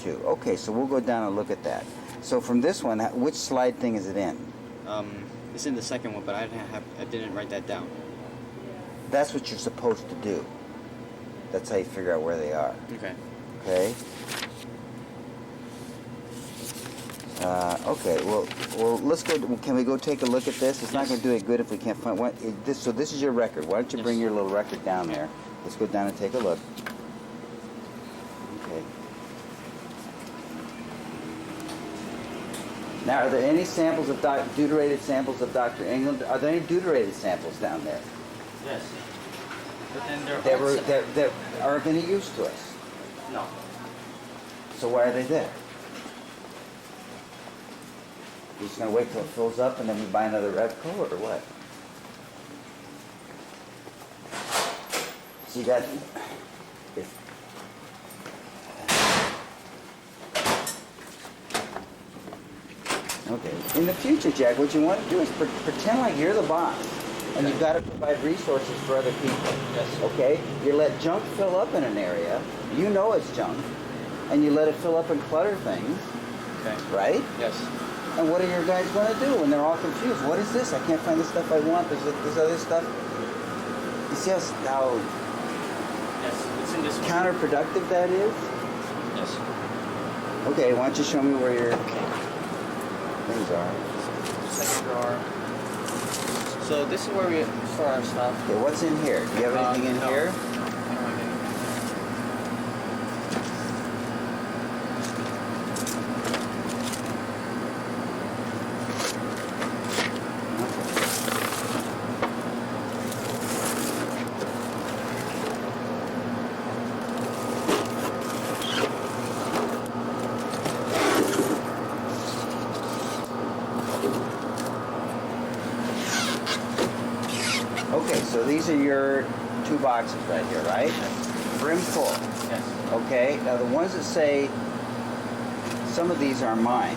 2. Okay, so we'll go down and look at that. So from this one, which slide thing is it in? It's in the second one, but I didn't write that down. That's what you're supposed to do. That's how you figure out where they are. Okay. Okay. Okay. Well, let's go. Can we go take a look at this? It's not going to do it good if we can't find one. So this is your record. Why don't you bring Yes. your little record down there? Let's go down and take a look. Okay. Now, are there any samples of deuterated samples of Dr. England? Are there any deuterated samples down there Yes. But then there that are of any use to us? No. So why are they there? You're just gonna wait till it fills up and then we buy another Revco or what? So you got. Okay. In the future, Jack, what you want to do is pretend like you're the boss, and you've got to provide resources for other people. Yes. Okay. You let junk fill up in an area. You know it's junk, and you let it fill up and clutter things, Okay. right? Yes. And what are your guys going to do when they're all confused? What is this? I can't find the stuff I want. There's this other stuff. You see how Yes. It's in this one. counterproductive that is? Yes. Okay, why don't you show me where your things are? Second drawer. So this is where we store our stuff. Okay, what's in here? Do you have anything in No. here? I don't have anything. Okay, so these are your two boxes right here, right? Brim full. Yes. Okay, now the ones that say, some of these are mine,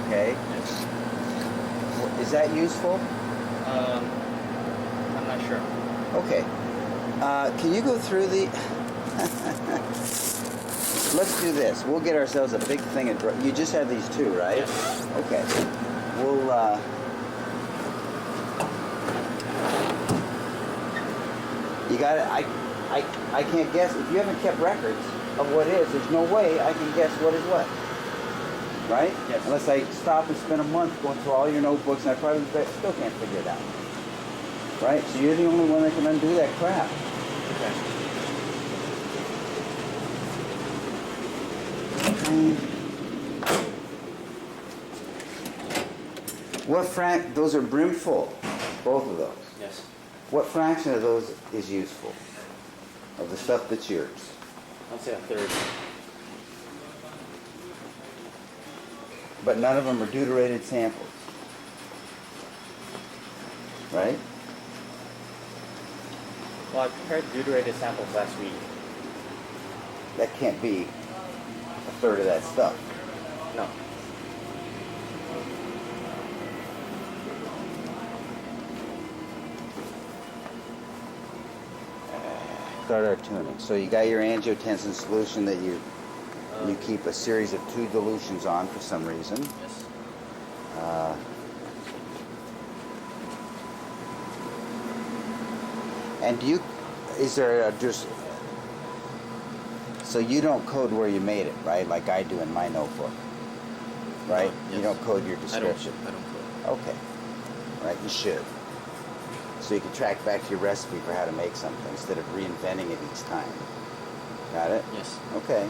okay? Yes. Is that useful? I'm not sure. Okay. Can you go through the... Let's do this. We'll get ourselves a big thing of... You just have these two, right? Yes. Okay. We'll... You got it. I can't guess. If you haven't kept records of what is, there's no way I can guess what is what. Right? Yes. Unless I stop and spend a month going through all your notebooks, and I probably still can't figure it out. Right? So you're the only one that can undo that crap. What those are brimful, both of those. Yes. What fraction of those is useful? Of the stuff that's yours? I'll say a third. But none of them are deuterated samples. Right? Well, I prepared deuterated samples last week. That can't be a third of that stuff. No. Start our tuning. So you got your angiotensin solution that you keep a series of 2 dilutions on for some reason. Yes. And is there just, so you don't code where you made it, right? Like I do in my notebook, right? Yes. You don't code your description. I don't. Okay. Right, you should. So you can track back to your recipe for how to make something instead of reinventing it each time. Got it? Yes. Okay.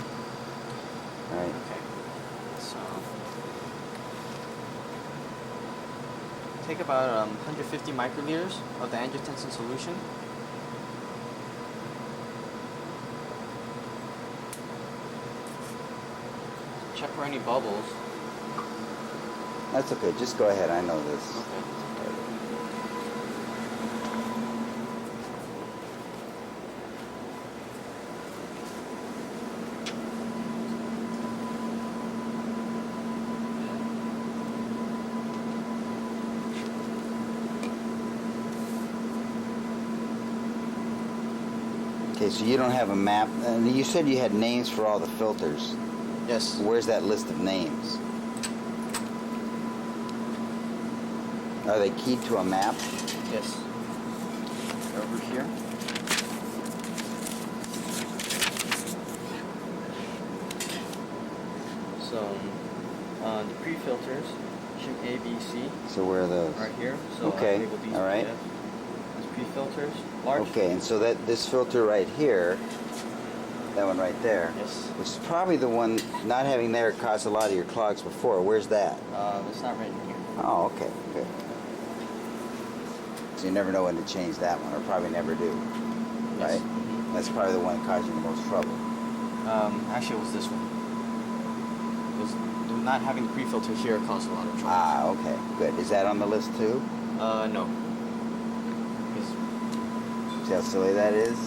All right. Okay. So take about 150 microliters of the angiotensin solution. Check for any bubbles. That's okay. Just go ahead. I know this. Okay. Okay, so you don't have a map. And you said you had names for all the filters. Yes. Where's that list of names? Are they keyed to a map? Yes. Over here. So, the pre-filters, ship A, B, C, So where are those? right here. So Okay, I labeled these all right. as pre-filters. Large. Okay, and so that this filter right here, that one right there, Yes. which is probably the one not having there caused a lot of your clogs before. Where's that? It's not right in here. Oh, okay, good. So you never know when to change that one, or probably never do, Yes. right? That's probably the one that caused you the most trouble. Actually, it was this one. It was not having the pre-filter here caused a lot of trouble. Ah, okay, good. Is that on the list too? No. 'Cause- See how silly that is?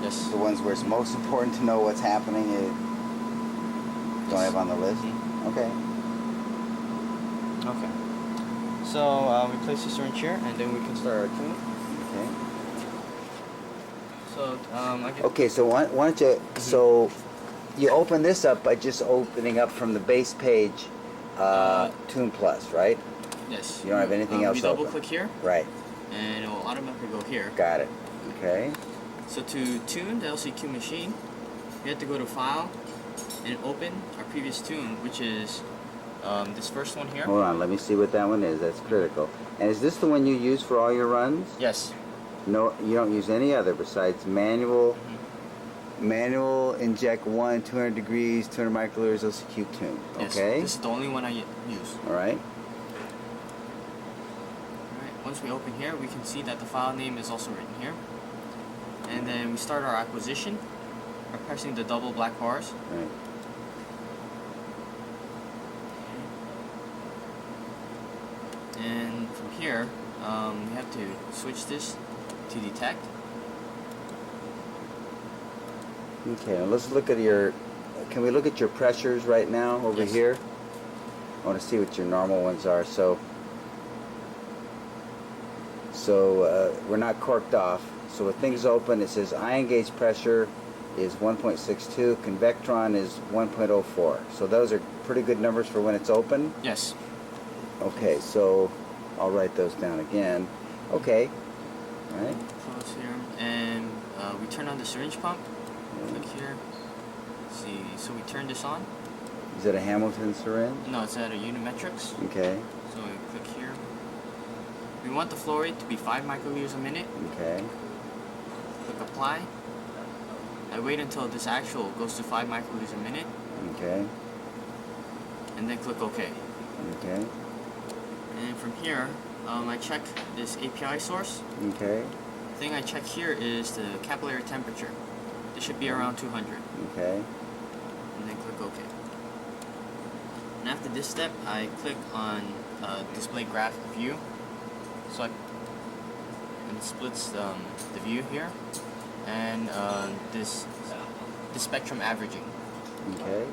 yes. The ones where it's most important to know what's happening, you don't have on the list? Mhm. Okay. Okay. So we place the syringe here, and then we can start our tune. Okay. So I get. Okay, so why don't you, so you open this up by just opening up from the base page, Tune Plus, right? Yes. You don't have anything else We double open. click here, Right, and it will automatically go here. got it. Okay. So to tune the LCQ machine, we have to go to File and open our previous tune, which is this first one here. Hold on, let me see what that one is. That's critical. And is this the one you use for all your runs? Yes. No, you don't use any other besides manual. Mm-hmm. Manual inject 200 degrees, 200 microliters LCQ tune. Yes. Okay. This is the only one I use. All right. Alright, once we open here, we can see that the file name is also written here. And then we start our acquisition by pressing the double black bars. Right. And from here, we have to switch this to detect. Okay. Now let's look at your. Can we look at your pressures right now over Yes. here? I want to see what your normal ones are. So we're not corked off. So with things open, it says ion gauge pressure is 1.62, convectron is 1.04. So those are pretty good numbers for when it's open. Yes. Okay, so I'll write those down again. Okay, all right. Close here. And we turn on the syringe pump. Click here. Let's see, so we turn this on. Is it a Hamilton syringe? No, it's at a Unimetrics. Okay, So we click here. We want the flow rate to be 5 microliters a minute. okay, Click apply. I wait until this actual goes to 5 microliters a minute, okay, and then click OK. okay, And from here, I check this API source. okay, The thing I check here is the capillary temperature. It should be around 200. okay, And then click OK. And after this step, I click on display graph view. So and it splits the view here, and this spectrum averaging. okay.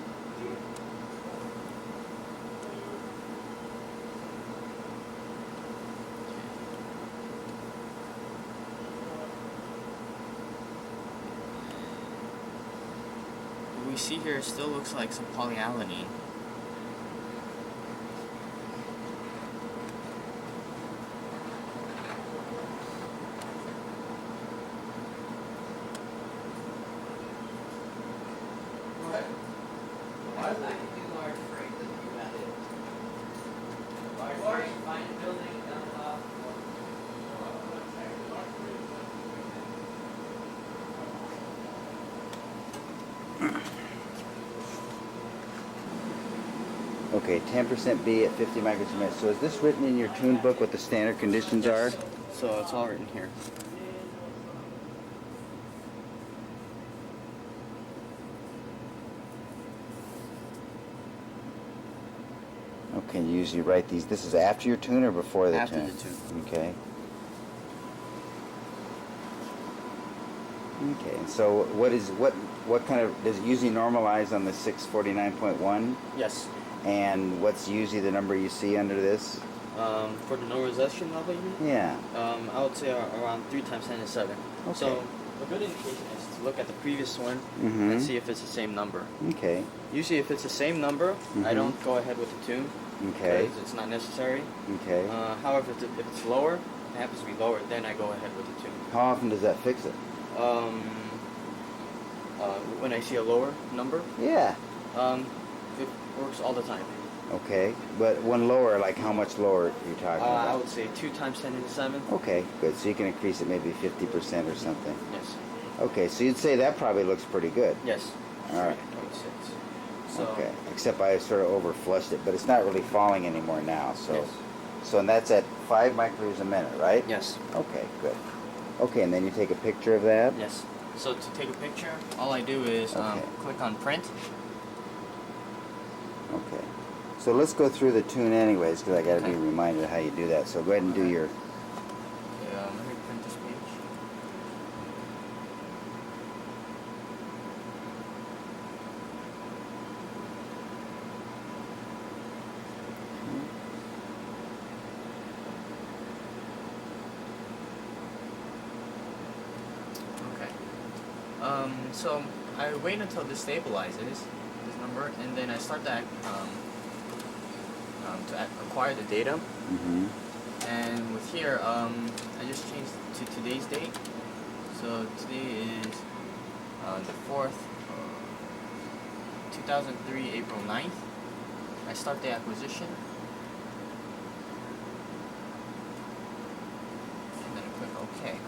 What we see here still looks like some polyalanine. Okay, 10% B at 50 microns a minute. So is this written in your tune book what the standard conditions are? So it's all written here. Okay, you usually write these. This is after your tune or before the After tune? the tune. Okay. Okay, and so what kind of, does it usually normalize on the 649.1? Yes. And what's usually the number you see under this? For the normalization level, you mean? Yeah. I would say around 3 times 10 to 7. Okay. So a good indication is to look at the previous one Mhm. and see if it's the same number. Okay. Usually, if it's the same number, I Mhm. don't go ahead with the tune. Okay. Because it's not necessary. Okay. However, if it's lower, it happens to be lower, then I go ahead with the tune. How often does that fix it? When I see a lower number, Yeah. it works all the time. Okay. But when lower, like how much lower are you talking I about? would say 2 times 10 to the 7. Okay, good. So you can increase it maybe 50% or something. Yes. Okay, so you'd say that probably looks pretty good. Yes. All right. 26. So, Okay. Except I sort of over flushed it, but it's not really falling anymore now. So, Yes. so and that's at 5 microliters a minute, right? Yes. Okay, good. Okay, and then you take a picture of that. Yes. So to take a picture, all I do is Okay. click on print. Okay. So let's go through the tune anyways, because I got to be Okay. reminded how you do that. So go ahead and do Okay. your. Okay, let me print this page. Okay. So I wait until this stabilizes, this number, and then I start to acquire the data. Mm-hmm. And with here, I just changed to today's date. So today is the 4th, 2003, April 9th. I start the acquisition. And then I click OK.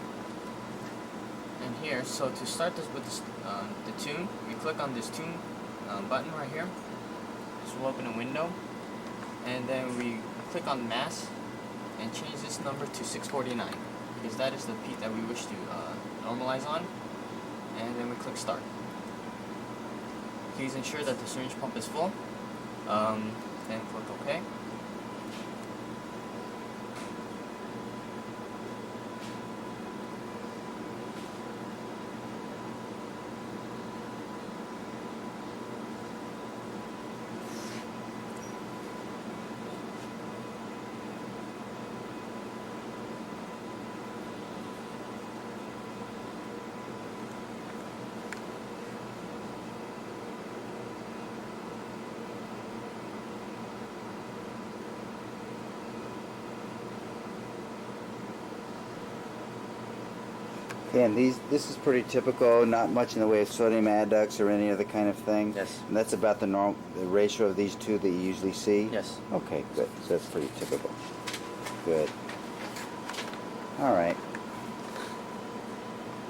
And here, so to start this with the tune, we click on this tune button right here. This will open a window. And then we click on mass and change this number to 649 because that is the peak that we wish to normalize on. And then we click start. Please ensure that the syringe pump is full. Then click OK. Okay, and this is pretty typical. Not much in the way of sodium adducts or any other kind of thing. Yes. And that's about the ratio of these two that you usually see. Yes. Okay, good. So that's pretty typical. Good. All right.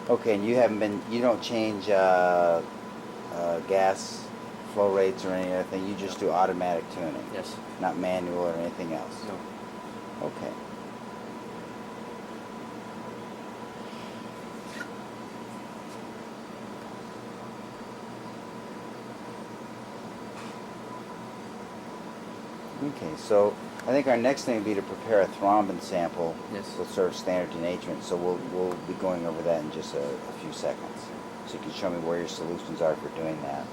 Okay, and you don't change gas flow rates or any other thing. You just do automatic tuning, Yes. not manual or anything else. No. Okay. Okay, so I think our next thing would be to prepare a thrombin sample Yes. with sort of standard denaturant. So we'll be going over that in just a few seconds. So you can show me where your solutions are for doing that.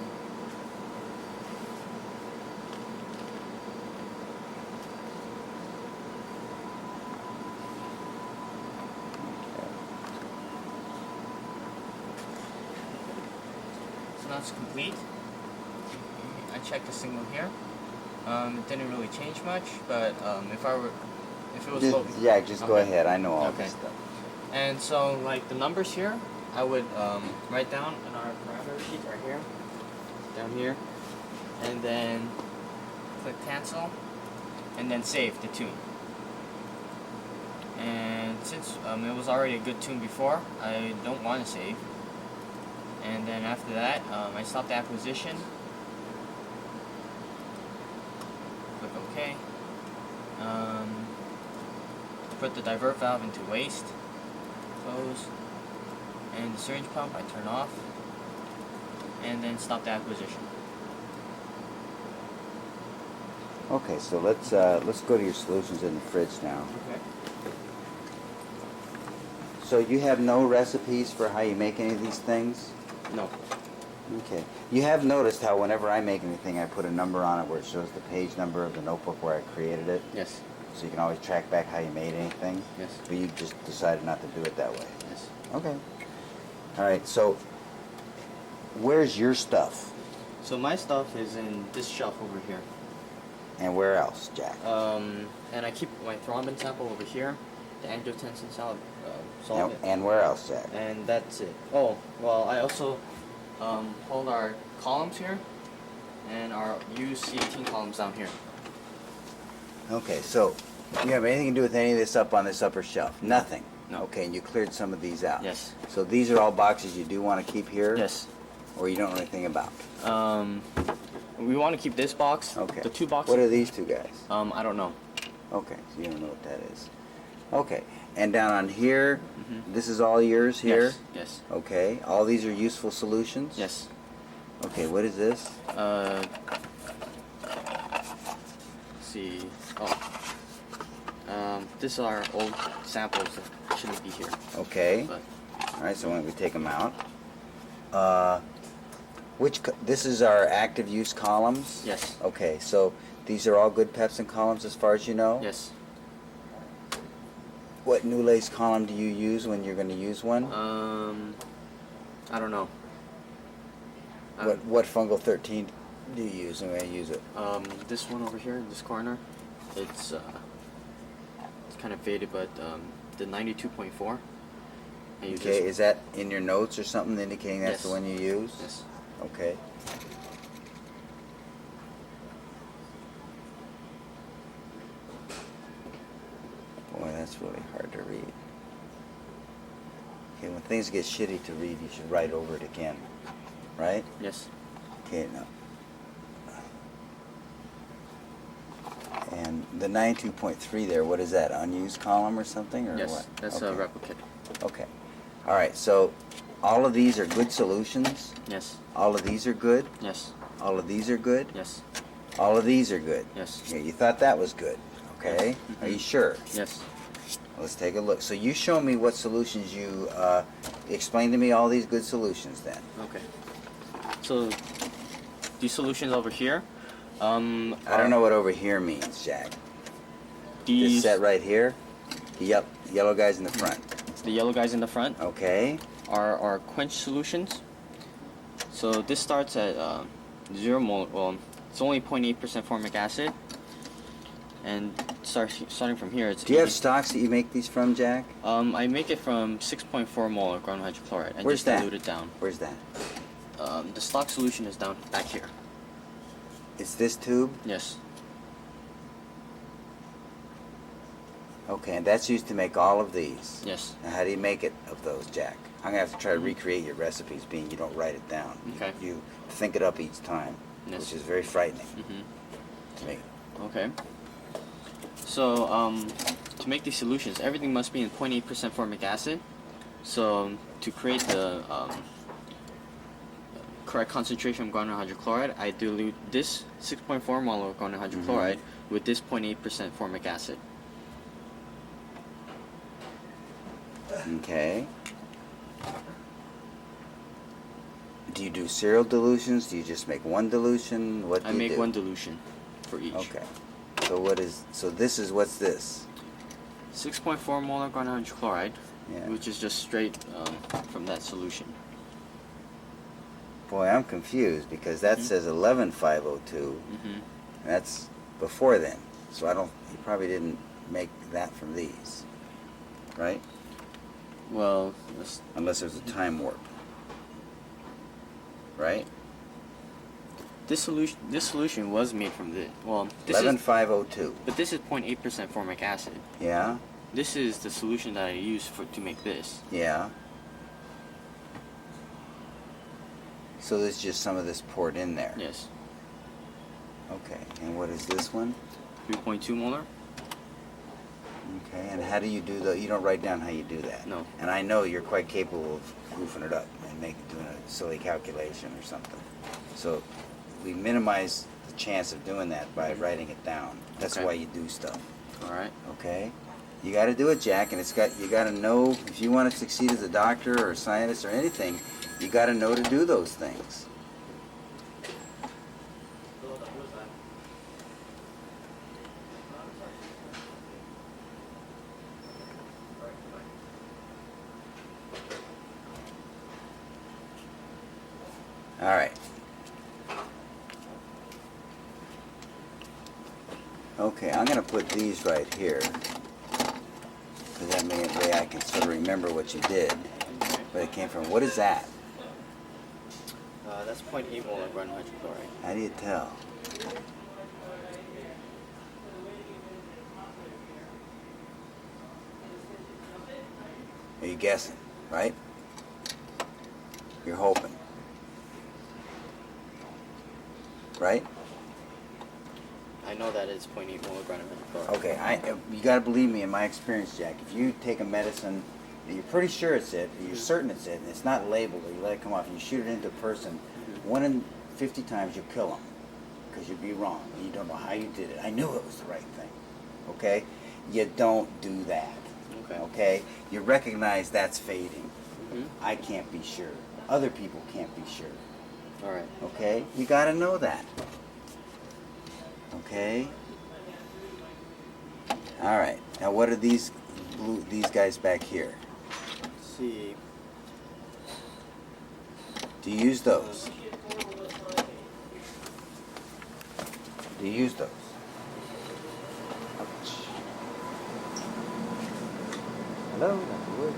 So now it's complete. I checked the signal here. It didn't really change much, but if it was low. Yeah, just go Okay. ahead. I know all Okay. this stuff. And so, like the numbers here, I would write down in our parameter sheet right here, down here, and then click cancel, and then save the tune. And since it was already a good tune before, I don't want to save. And then after that, I stop the acquisition. Click OK. Put the divert valve into waste. Close. And the syringe pump I turn off. And then stop the acquisition. Okay, so let's go to your solutions in the fridge now. Okay. So you have no recipes for how you make any of these things? No. Okay. You have noticed how whenever I make anything, I put a number on it where it shows the page number of the notebook where I created it. Yes. So you can always track back how you made anything. Yes. But you just decided not to do it that way. Yes. Okay. All right. So where's your stuff? So my stuff is in this shelf over here. And where else, Jack? And I keep my thrombin sample over here, the angiotensin And, solvent, and where else, Jack? and that's it. Oh, well, I also hold our columns here, and our UC18 columns down here. Okay, so you have anything to do with any of this up on this upper shelf? Nothing? No. Okay, and you cleared some of these out? Yes. So these are all boxes you do want to keep here? Yes. Or you don't know anything about? We want to keep this box. Okay. The two boxes. What are these two guys? I don't know. Okay, so you don't know what that is. Okay, and down on here, this is all yours here? Yes. Yes. Okay, all these are useful solutions? Yes. Okay, what is this? Let's see. Oh. This are our old samples that shouldn't be here. Okay, But all right, so why don't we take them out? This is our active use columns? yes. Okay, so these are all good Pepsin columns as far as you know? Yes. What Newlace column do you use when you're going to use one? I don't know. What fungal 13 do you use when you use it? This one over here in this corner, it's kind of faded, but the 92.4. And you Okay, just- is that in your notes or something indicating that's Yes. the one you use? Yes. Okay. Boy, that's really hard to read. Okay, when things get shitty to read, you should write over it again. Right? Yes. Okay, now. And the 92.3 there, what is that? Unused column or something? Or Yes. what? That's a Okay. replicate. Okay. All right, so all of these are good solutions. Yes. All of these are good. Yes. All of these are good. Yes. All of these are good. Yes. Yeah, you thought that was good. Okay. Are you sure? Yes. Let's take a look. So you show me what solutions you explain to me all these good solutions then. Okay. So these solutions over here. I don't know what over here means, Jack. This These set right here. Yep, yellow guys in the front. the yellow guys in the front Okay. are our quench solutions. So this starts at 0 mole. Well, it's only 0.8% formic acid, and starting from here, it's. Do you have 80 stocks that you make these from, Jack? I make it from 6.4 molar guanyl hydrochloride and Where's just that? dilute it down. Where's that? The stock solution is down back here. It's this tube? Yes. Okay, and that's used to make all of these. Yes. Now, how do you make it of those, Jack? I'm gonna have to try to recreate your recipes, being you don't write it down. Okay. You think it up each time, Yes. which is very frightening Mhm. to me. Okay. So to make these solutions, everything must be in 0.8% formic acid. So to create the correct concentration of guanyl hydrochloride, I dilute this 6.4 molar guanyl hydrochloride with this 0.8% formic acid. Okay. Do you do serial dilutions? Do you just make one dilution? What do I you make do? one dilution for each. Okay. So this is what's this? 6.4 molar guanyl hydrochloride, Yeah. which is just straight from that solution. Boy, I'm confused because that says 11502. Mm-hmm. That's before then. So you probably didn't make that from these. Right? Well, Unless there's a time warp. Right? this solution was made from this. Well, this is, 11502. but this is 0.8% formic acid. Yeah? This is the solution that I use to make this. Yeah. So there's just some of this poured in there. Yes. Okay. And what is this one? 3.2 molar. Okay. And how do you do you don't write down how you do that. No. And I know you're quite capable of goofing it up and doing a silly calculation or something. So we minimize the chance of doing that by writing it down. That's Okay. why you do stuff. All right. Okay? You got to do it, Jack, and you got to know if you want to succeed as a doctor or a scientist or anything, you got to know to do those things. Okay, I'm gonna put these right here. Because that way I can sort of remember what you did. Where it came from. What is that? That's 0.8 mole of guanine hydrochloride. How do you tell? Are you guessing, right? You're hoping. Right? I know that it's 0.8 mole of guanine hydrochloride. Okay, you gotta believe me in my experience, Jack. If you take a medicine that you're pretty sure it's it, or you're certain it's it, and it's not labeled, or you let it come off, and you shoot it into a person, 1 in 50 times you'll kill them. Because you'd be wrong, and you don't know how you did it. I knew it was the right thing. Okay? You don't do that. Okay. Okay? You recognize that's fading. Mm-hmm. I can't be sure. Other people can't be sure. All right. Okay? You gotta know that. Okay? Alright. Now what are these guys back here? Let's see. Do you use those? Do you use those? Ouch. Hello, Dr. Woods.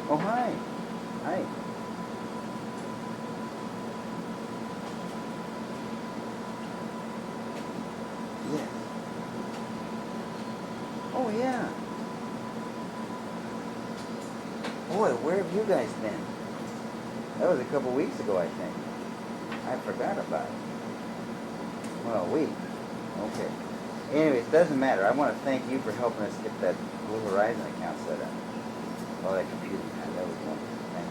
Oh, hi. Hi. Yes. Oh, yeah. Boy, where have you guys been? That was a couple weeks ago, I think. I forgot about it. Well, a week. Okay. Anyways, it doesn't matter. I want to thank you for helping us get that Blue Horizon account set up. Oh, that computer, man, that was wonderful. Thank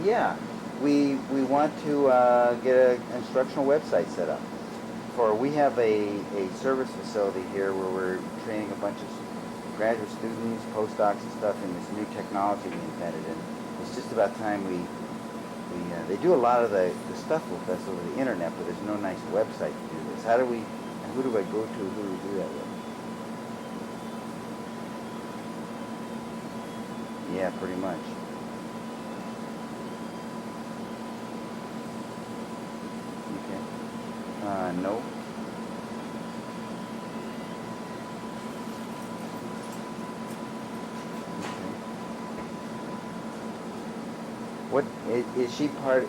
you. Yeah, we want to get an instructional website set up. We have a service facility here where we're training a bunch of graduate students, postdocs and stuff in this new technology we invented. And it's just about time they do a lot of the stuff with us over the internet, but there's no nice website to do this. Who do I go to? Who do we do that with? Yeah, pretty much. Okay. No. What is she part?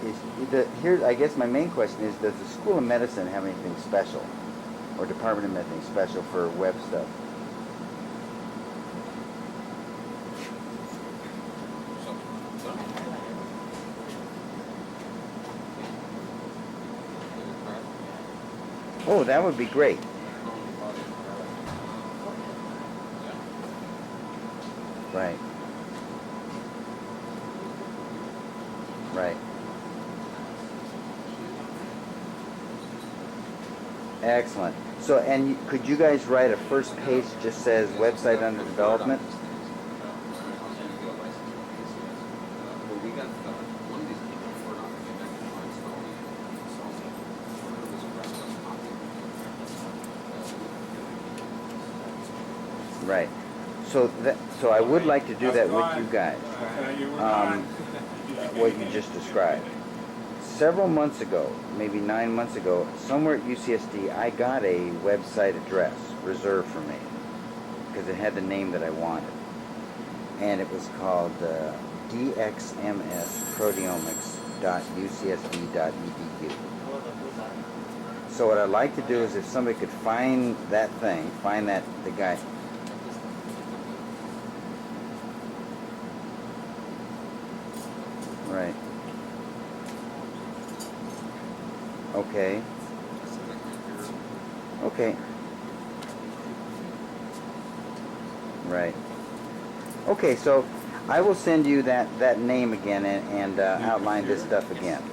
Here? I guess my main question is: does the School of Medicine have anything special, or Department of Medicine special for web stuff? Oh, that would be great. Right. Right. Excellent. So, and could you guys write a first page that just says website under development? Right. So I would like to do that with you guys. What you just described. Several months ago, maybe 9 months ago, somewhere at UCSD, I got a website address reserved for me because it had the name that I wanted, and it was called dxmsproteomics.ucsd.edu. So what I'd like to do is, if somebody could find that thing, the guy. Right. Okay. Okay. Right. Okay, so I will send you that name again and outline this stuff again.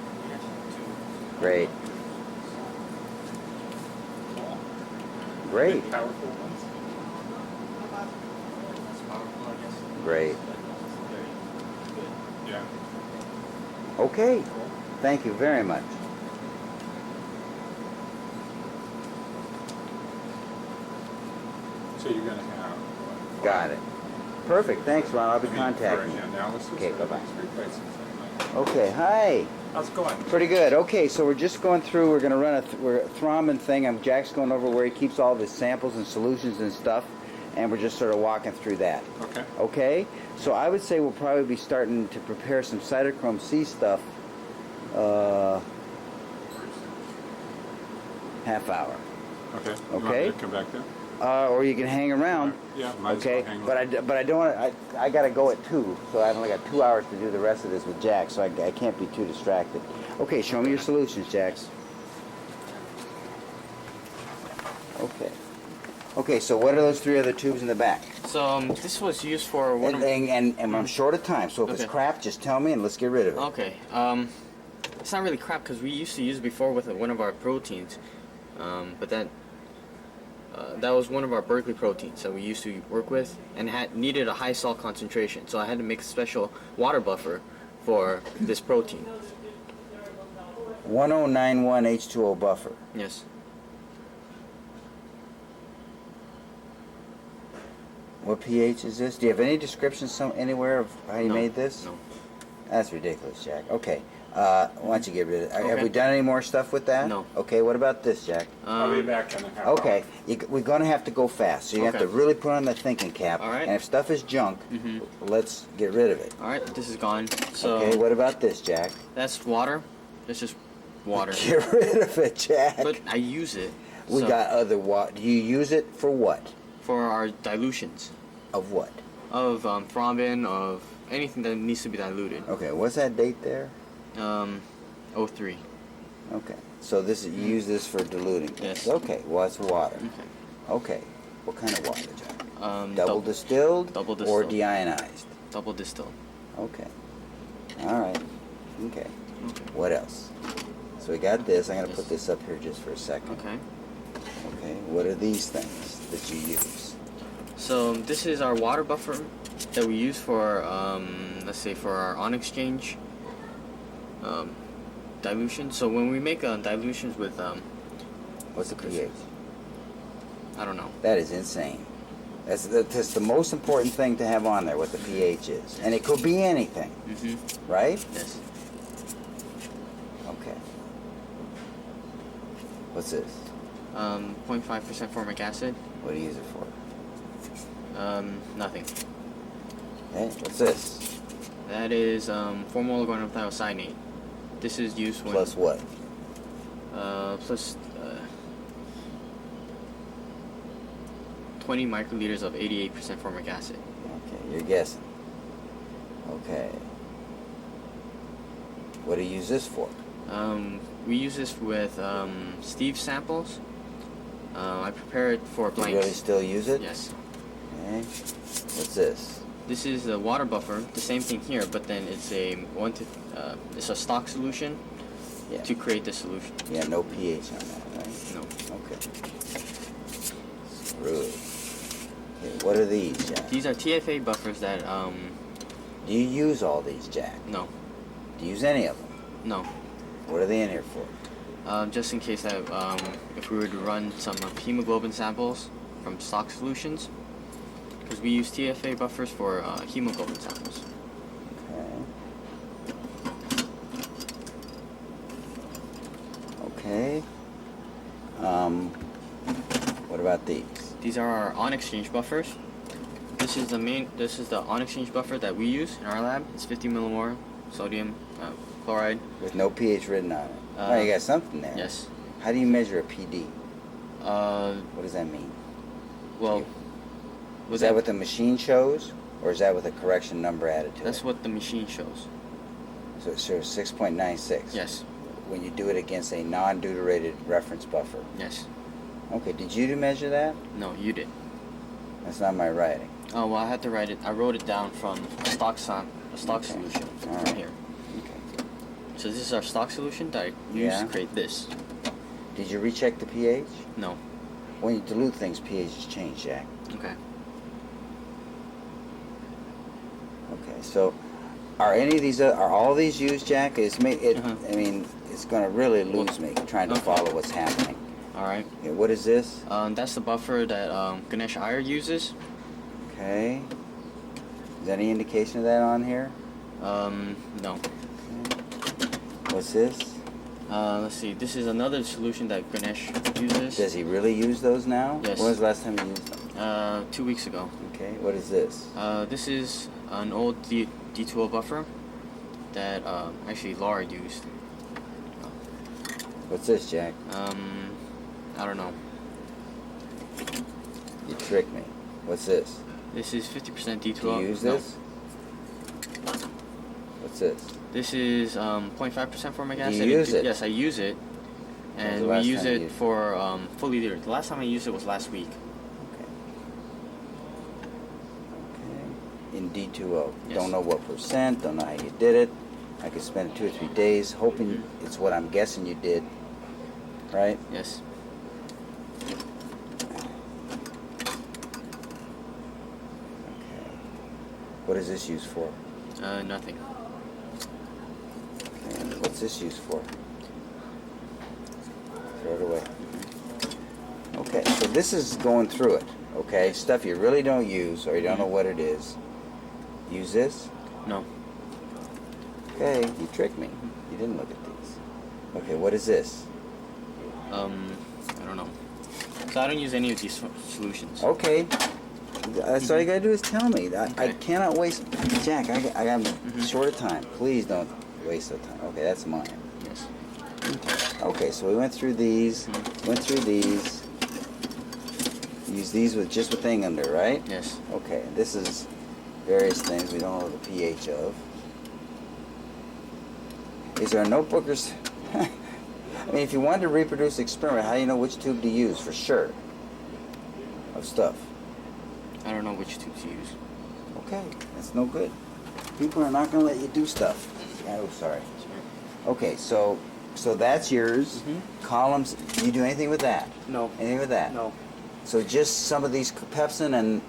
Great. Great. Great. Yeah. Okay. Thank you very much. So you're going to have... what, Got it. Perfect. Thanks, Ron. I'll be for contacting an you. analysis Okay, or bye-bye. at least replacing something like that? Okay, hi. How's it going? Pretty good. Okay, so we're just going through. We're going to run we're a thrombin thing. Jack's going over where he keeps all of his samples and solutions and stuff, and we're just sort of walking through that. Okay. Okay. So I would say we'll probably be starting to prepare some cytochrome C stuff. Half hour. Okay. You want Okay. me to come back then? Or you can hang around. Yeah, might as Okay, well hang but I don't want. I got to go at 2, so I've only got 2 hours to do the rest of this with Jack, so I can't be too distracted. Okay, show me your solutions, Jax. Okay. Okay, so what are those 3 other tubes in the back? So this was used for one of. And I'm short of time, so if it's Okay. crap, just tell me and let's get rid of it. Okay. It's not really crap because we used to use it before with one of our proteins, but that was one of our Berkeley proteins that we used to work with and needed a high salt concentration. So I had to make a special water buffer for this protein. 1091 H2O buffer. Yes. What pH is this? Do you have any description anywhere of how you No, made this? No. That's ridiculous, Jack. Okay. Why don't you get rid of it? Have Okay. we done any more stuff with that? No. Okay, what about this, Jack? I'll be back in a half Okay, hour. we're going to have to go fast, so you have Okay. to really put on the thinking cap. All right. And if stuff is junk, let's get rid of it. All right. This is gone. So Okay, what about this, Jack? that's water. It's just water. Get rid of it, Jack. But I use it. We so- got other water. Do you use it for what? for our dilutions Of what? of thrombin, of anything that needs to be diluted. Okay, what's that date there? 03. Okay, so you use this for diluting things. Yes. Okay, well, it's water. Okay. Okay, what kind of water, Jack? Double distilled double or distilled. deionized? Double distilled. Okay. All right. Okay. Okay. What else? So we got this. I'm going to put this up here just for a second. Okay. Okay. What are these things that you use? So this is our water buffer that we use for, let's say, for our on exchange dilution. So when we make dilutions with, What's the pH? I don't know. That is insane. That's the most important thing to have on there, what the pH is. And it could be anything, Mm-hmm. right? Yes. Okay. What's this? 0.5% formic acid. What do you use it for? Nothing. Okay. What's this? That is 4-molar guanylmethionine. This is used when Plus what? plus 20 microliters of 88% formic acid. Okay, you're guessing. Okay. What do you use this for? We use this with Steve's samples. I prepare it for Do you blanks. really still use it? Yes. Okay. What's this? This is the water buffer, the same thing here, but then it's it's a stock solution Yeah. to create the solution. Yeah, no pH on that, right? No. Okay. Screwy. Okay, what are these, Jack? These are TFA buffers that Do you use all these, Jack? no. Do you use any of them? No. What are they in here for? Just in case that if we were to run some hemoglobin samples from stock solutions, because we use TFA buffers for hemoglobin samples. Okay. Okay. What about these? These are our on-exchange buffers. This is the on-exchange buffer that we use in our lab. It's 50 millimole sodium chloride. With no pH written on it. Oh, you got something there. Yes. How do you measure a PD? Uh, What does that mean? well, Is that what the machine shows? Or is that with a correction number added to that's it? what the machine shows. So it shows 6.96. Yes. When you do it against a non-deuterated reference buffer. Yes. Okay, did you measure that? No, you did. That's not my writing. Oh well, I had to write it. I wrote it down from a stock Okay. solution All right right. here. Okay. So this is our stock solution that I use Yeah. to create this. Did you recheck the pH? No. When you dilute things, pHs change, Jack. Okay. Okay, so are any of these, are all these used, Jack? Uh-huh. I mean, it's going to really lose me trying to Okay. follow what's happening. All right. Okay, what is this? That's the buffer that Ganesh Iyer uses. Okay. Is there any indication of that on here? No. What What's this? Let's see. This is another solution that Ganesh uses. Does he really use those now? Yes. When was the last time you used them? 2 weeks ago. Okay, what is this? This is an old D2O buffer that actually Laura used. What's this, Jack? I don't know. You tricked me. What's this? This is 50% D2O. Do you use No. this? What's this? This is 0.5% formic Do acid. you use it? Yes, I use it. When was And the we last use time you it used it? for fully liter. The last time I used it was last week. Okay. Okay. In D2O. Yes. Don't know what percent, don't know how you did it. I could spend 2 or 3 days hoping it's what I'm guessing you did. Right? Yes. Okay. What is this used for? Nothing. Okay. What's this used for? Throw it away. Okay, so this is going through it. Okay, stuff you really don't use or you don't know what it is. Use this? No. Okay, you tricked me. You didn't look at these. Okay, what is this? I don't know. So I don't use any of these solutions. Okay. That's all you gotta do is tell me. I Okay. cannot waste. Jack, I'm short of time. Please don't waste the time. Okay, that's mine. Yes. Okay, so we went through these. Went through these. Use these with just a thing under, right? Yes. Okay, this is various things we don't know the pH of. Is there a notebook or? I mean, if you wanted to reproduce the experiment, how do you know which tube to use for sure? Of stuff. I don't know which tubes to use. Okay, that's no good. People are not going to let you do stuff. Oh, sorry. Okay, so that's yours. Columns. Do you do anything with that? No. Anything with that? No. So just some of these pepsin and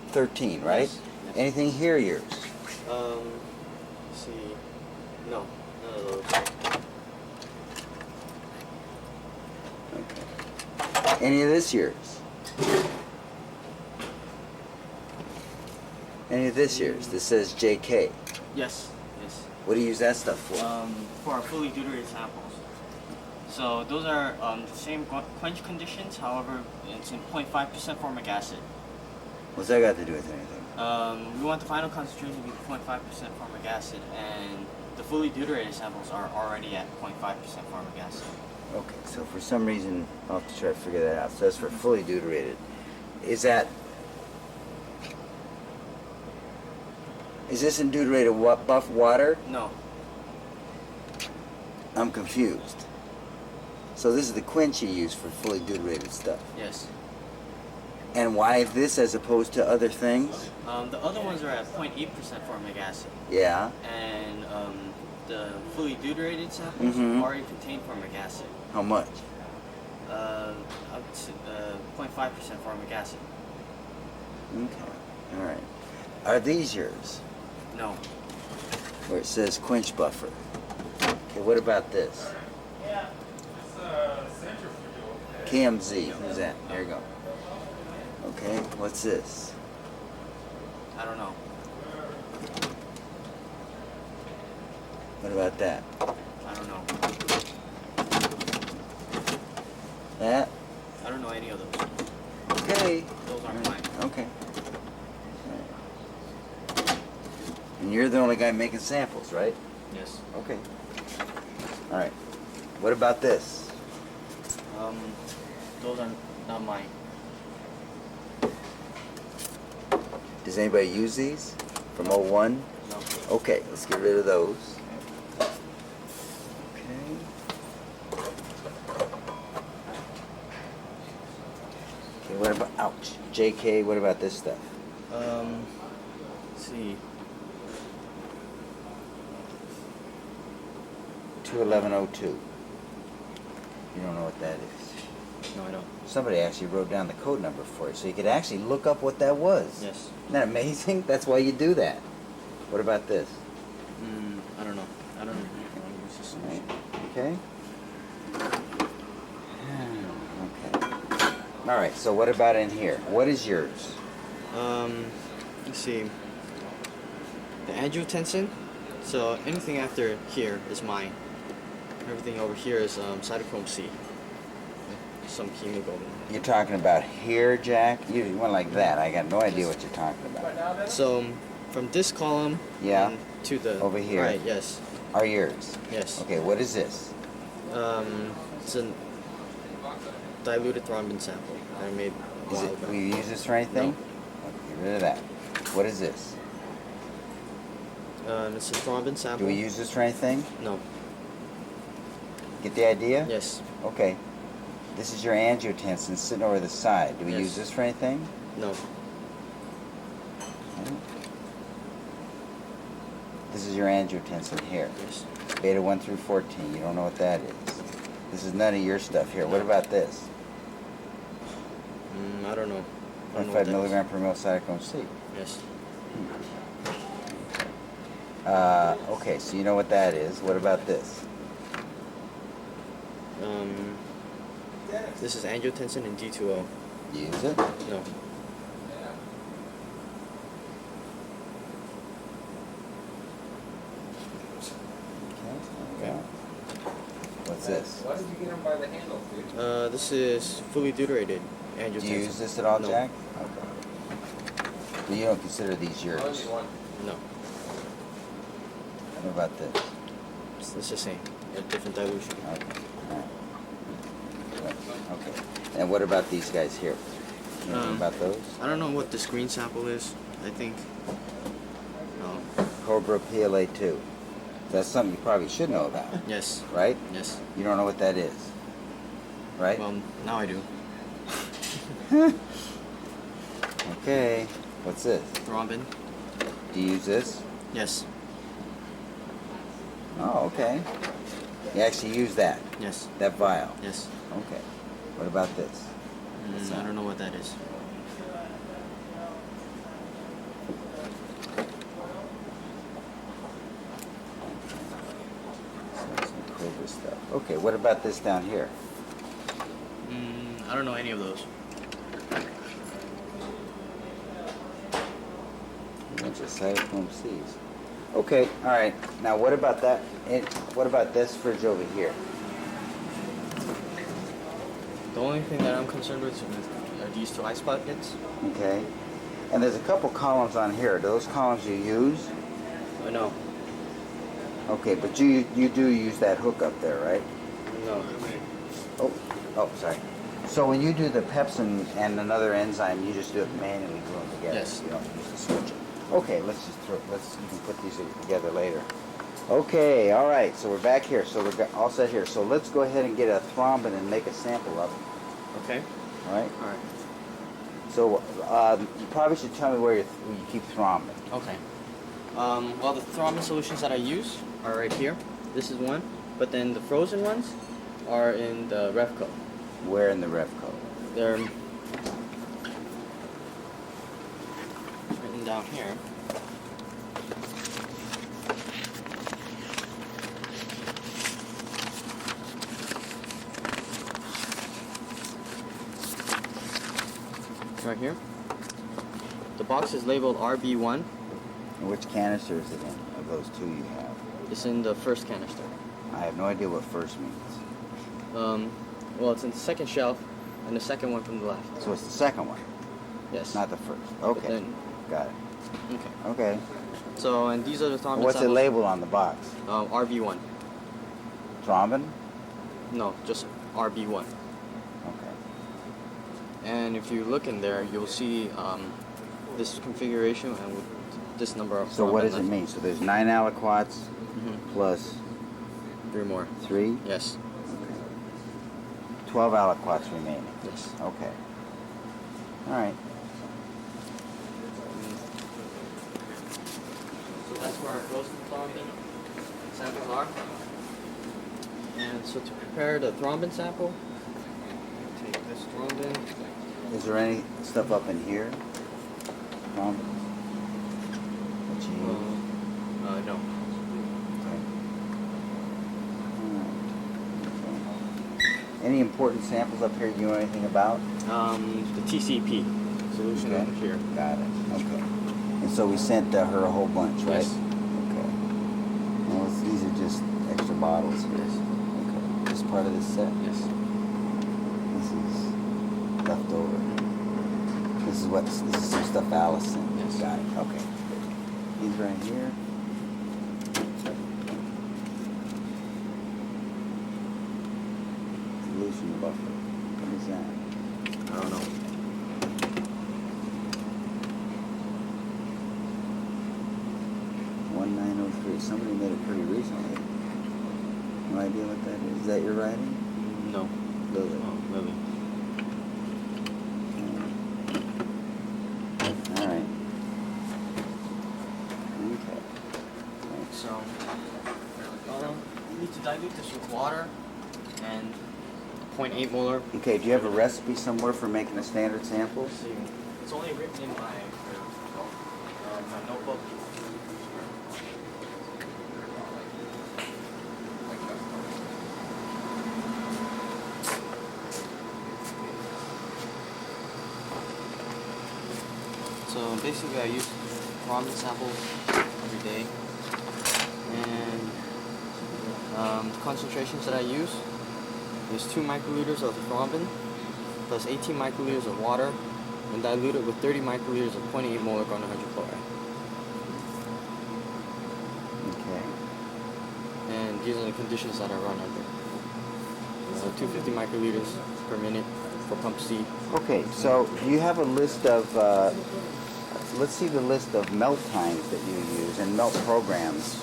13, right? Yes. Yes. Anything here yours? Let's see. No. None of those. Okay. Any of this yours? Any of this yours? This says JK. Yes. Yes. What do you use that stuff for? For our fully deuterated samples. So those are the same quench conditions. However, it's in 0.5% formic acid. What's that got to do with anything? We want the final concentration to be 0.5% formic acid, and the fully deuterated samples are already at 0.5% formic acid. Okay, so for some reason, I'll have to try to figure that out. So that's for fully deuterated. Is this in deuterated buff water? No. I'm confused. So this is the quench you use for fully deuterated stuff. Yes. And why this as opposed to other things? The other ones are at 0.8% formic acid, Yeah. and the fully deuterated samples already contain formic acid. How much? Up to 0.5% formic acid. Okay. All right. Are these yours? No. Where it says quench buffer. Okay, what about this? Yeah, it's a centrifugal. KMZ. Who's that? There you go. Okay, what's this? I don't know. What about that? I don't know. That? I don't know any of those. Okay. Those aren't All right. mine. Okay. All right. And you're the only guy making samples, right? Yes. Okay. All right. What about this? Those are not mine. Does anybody use these from 01? No. Okay, let's get rid of those. Okay. Okay, what about, ouch, JK, what about this stuff? Let's see. 21102. You don't know what that is. No, I don't. Somebody actually wrote down the code number for it, so you could actually look up what that was. Yes. Isn't that amazing? That's why you do that. What about this? I don't know. I don't know. Use this solution. Okay. Okay. All right. So what about in here? What is yours? Let's see. The angiotensin. So anything after here is mine. everything over here is cytochrome C. Some hemoglobin. You're talking about here, Jack? You went like that. I got no idea what you're talking about. So from this column Yeah. and to the Over here. right, yes, Are yours? yes. Okay, what is this? It's a diluted thrombin sample that I made a Is while it? ago. Will you use this for anything? No. Okay, get rid of that. What is this? It's a thrombin sample. Do we use this for anything? No. Get the idea? Yes. Okay. This is your angiotensin sitting over the side. Do we Yes. use this for anything? No. This is your angiotensin here. Yes. Beta 1 through 14. You don't know what that is. This is none of your stuff here. What about this? I don't know. I don't know what 25 that is. milligram per mil cytochrome C. Yes. Okay, so you know what that is. What about this? This is angiotensin and D2O. Use it. No. Okay. What's this? Why did you get them by the handle, dude? This is fully deuterated angiotensin. Do you use this at all, No. Jack? Okay. But you don't consider these yours. Only one. No. What about this? It's the same. A different dilution. Okay. All right. Okay. And what about these guys here? You know about those? I don't know what this green sample is. I think. No. Cobra PLA2. That's something you probably should know about, Yes. right? Yes. You don't know what that is, right? Well, now I do. Okay. What's this? Thrombin. Do you use this? Yes. Oh, okay. You actually use that, Yes. that vial. Yes. Okay. What about this? I don't know what that is. Some Cobra stuff. Okay, what about this down here? I don't know any of those. A bunch of cytochrome C's. Okay, all right. Now, what about that? What about this fridge over here? The only thing that I'm concerned with are these two ice buckets. Okay. And there's a couple columns on here. Are those columns you use? No. Okay, but you do use that hook up there, right? No. Oh, sorry. So when you do the pepsin and another enzyme, you just do it manually, glue them together. Yes. You don't use the switch. Okay, let's you can put these together later. Okay, all right. So we're back here. So we're all set here. So let's go ahead and get a thrombin and make a sample of it. Okay. All right. All right. So you probably should tell me where you keep thrombin. Okay. Well, the thrombin solutions that I use are right here. This is one, but then the frozen ones are in the Revco. Where in the Revco? They're written down here. Right here. The box is labeled RB1. And which canister is it in of those two you have? It's in the first canister. I have no idea what first means. Well, it's in the second shelf, and the second one from the left. So it's the second one, Yes. not the first. But Okay, then- got it. Okay. Okay. So, and these are the thrombin What's it samples. labeled on the box? RB1. Thrombin? No, just RB1. Okay. And if you look in there, you'll see this configuration and with this number of So what thrombin does it left. mean? So there's 9 aliquots Mhm. plus 3 more. 3? Yes. 12 aliquots remaining. Yes. Okay. All right. So that's where our frozen thrombin samples are. And so to prepare the thrombin sample, take this thrombin. Is there any stuff up in here? Thrombin? That you use? No. Okay. All right. Any important samples up here you know anything about? The TCP solution Okay. over here. Got it. Okay. And so we sent her a whole bunch, right? Yes. Okay. Well, these are just extra bottles here. this part of this set? Yes. This is left over. This is some stuff Allison. Yes. Got it. Okay. He's right here. Solution buffer. What is that? I don't know. 1903. Somebody made it pretty recently. No idea what that is. Is that your writing? No. Lily. Oh, Lily. All right. Okay. So, you need to dilute this with water and 0.8 molar. Okay. Do you have a recipe somewhere for making a standard sample? Let's see. It's only written in my notebook. So basically I use ramen samples every day, and the concentrations that I use is 2 microliters of thrombin plus 18 microliters of water and diluted with 30 microliters of 0.8 molar guanine hydrochloride. Okay. And these are the conditions that I run under. 250 microliters per minute for pump C. Okay. So do you have a list of? Let's see the list of melt times that you use and melt programs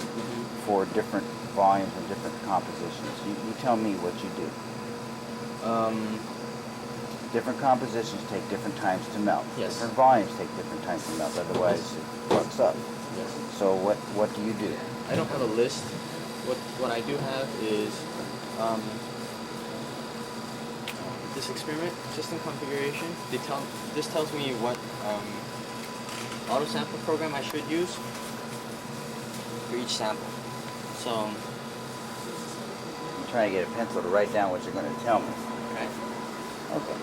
for different volumes and different compositions. You tell me what you do. Different compositions take different times to melt. Yes. Different volumes take different times to melt. Otherwise, it fucks up. Yes. So what do you do? I don't have a list. What I do have is this experiment system configuration. This tells me what auto sample program I should use for each sample. So I'm trying to get a pencil to write down what you're going to tell me. okay. Okay.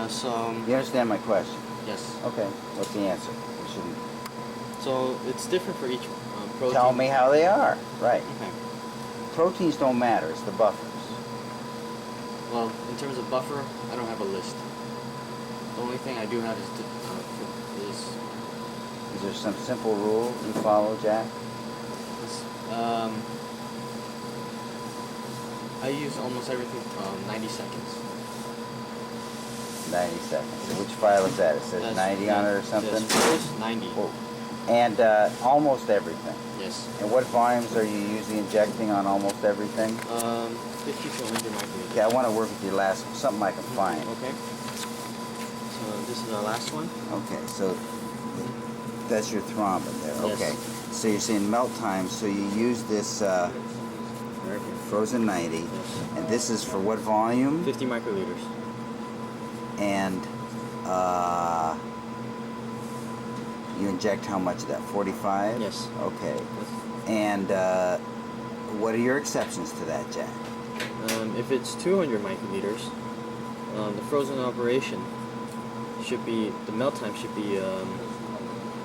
So You understand my question? yes. Okay. What's the answer? You shouldn't So it's different for each protein. tell me how they are. Right. Okay. Proteins don't matter. It's the buffers. Well, in terms of buffer, I don't have a list. The only thing I do have is Is there some simple rule you follow, Jack? I use almost everything 90 seconds. 90 seconds. So which file is that? It says 90 on it or something? Yes, first 90. Oh. And almost everything. Yes. And what volumes are you usually injecting on almost everything? 50 to 100 microliters. Okay, I want to work with your last something I can find. Okay. So this is our last one. Okay, so that's your thrombin there. Yes. Okay. So you're saying melt time, so you use this frozen 90, Yes. and this is for what volume? 50 microliters. And you inject how much of that? 45? Yes. Okay. And what are your exceptions to that, Jack? If it's 200 microliters, the frozen operation should be, the melt time should be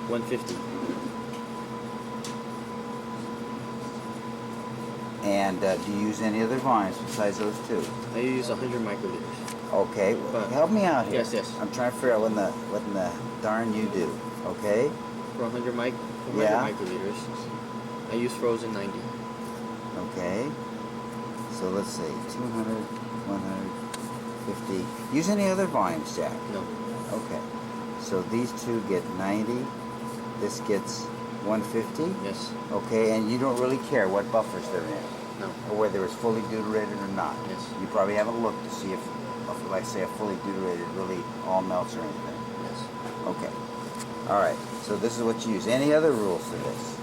150. And do you use any other volumes besides those two? I use 100 microliters. Okay, well, But- help me out here. Yes, yes. I'm trying to figure out what in the darn you do. Okay? For 100 Yeah. microliters, I use frozen 90. Okay. So let's see, 200, 150. Use any other volumes, Jack? No. Okay. So these two get 90. This gets 150. Yes. Okay, and you don't really care what buffers they're in, No. or whether it's fully deuterated or not. Yes. You probably haven't looked to see if like say a fully deuterated really all melts or anything. Yes. Okay. All right. So this is what you use. Any other rules to this?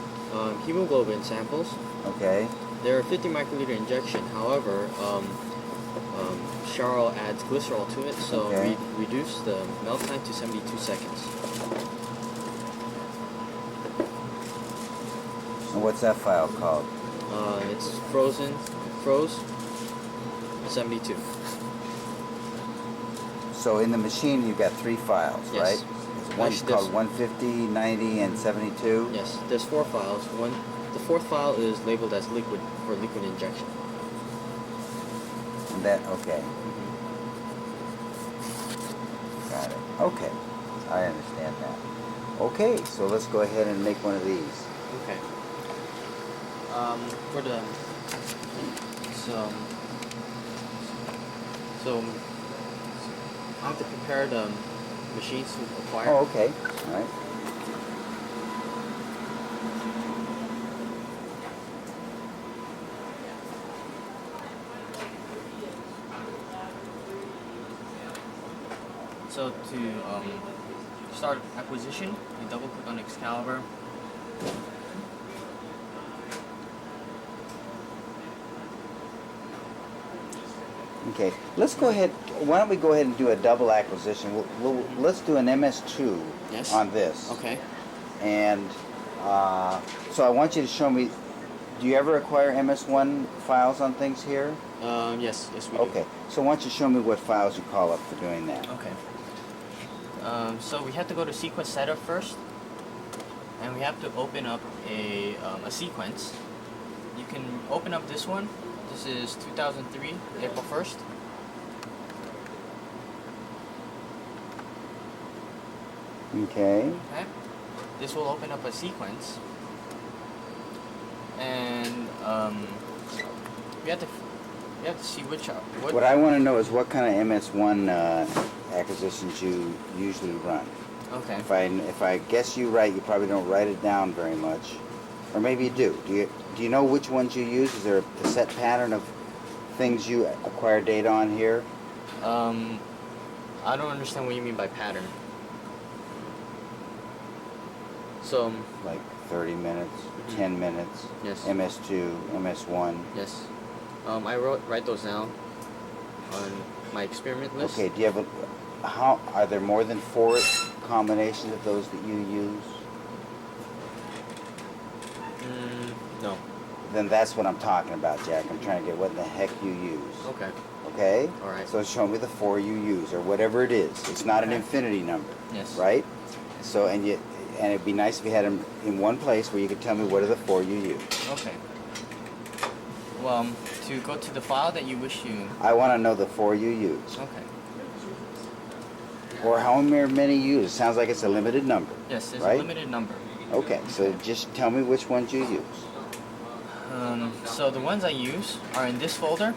Hemoglobin samples. Okay. They're a 50 microliter injection. However, Charles adds glycerol to it, so Okay. we reduce the melt time to 72 seconds. And what's that file called? It's froze 72. So in the machine you've got 3 files, Yes. right? One's Actually, called 150, 90, and 72. Yes, there's 4 files. One The fourth file is labeled as liquid for liquid injection. And that, okay. Got it. Okay. I understand that. Okay, so let's go ahead and make one of these. Okay. For the so I have to prepare the machines to acquire. Oh, okay. All right. So to start acquisition, you double click on Excalibur. Okay, let's go ahead. Why don't we go ahead and do a double acquisition? Let's do an MS2 Yes. on this. Okay. And so I want you to show me. Do you ever acquire MS1 files on things here? Yes, we do. Okay, so why don't you show me what files you call up for doing that? Okay. So we have to go to sequence setup first, and we have to open up a sequence. You can open up this one. This is 2003, April 1st. Okay. Okay. This will open up a sequence, and we have to see What I want to know is what kind of MS1 acquisitions you usually run. Okay. If I guess you right, you probably don't write it down very much, or maybe you do. Do you know which ones you use? Is there a set pattern of things you acquire data on here? I don't understand what you mean by pattern. So, Like 30 minutes, 10 minutes, yes. MS2, MS1. Yes. I write those down on my experiment list. Okay, do you have are there more than 4 combinations of those that you use? No. Then that's what I'm talking about, Jack. I'm trying to get what in the heck you use. Okay. Okay? All right. So show me the 4 you use, or whatever it is. It's not an Okay. infinity number. Yes. Right? So, and it'd be nice if you had them in one place where you could tell me what are the 4 you use. Okay. Well, to go to the file that you wish you. I want to know the 4 you use. Okay. Or how many you use. Sounds like it's a limited number. Yes, there's right? a limited number. Okay, so just tell me which ones you use. So the ones I use are in this folder.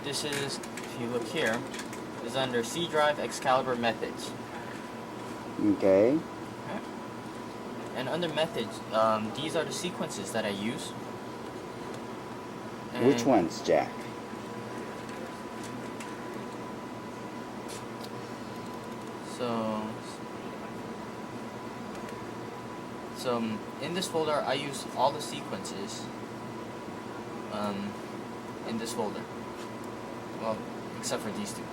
This is, if you look here, is under C drive Excalibur methods. Okay. Okay. And under methods, these are the sequences that I use. Which And ones, Jack? So in this folder, I use all the sequences in this folder. Well, except for these two.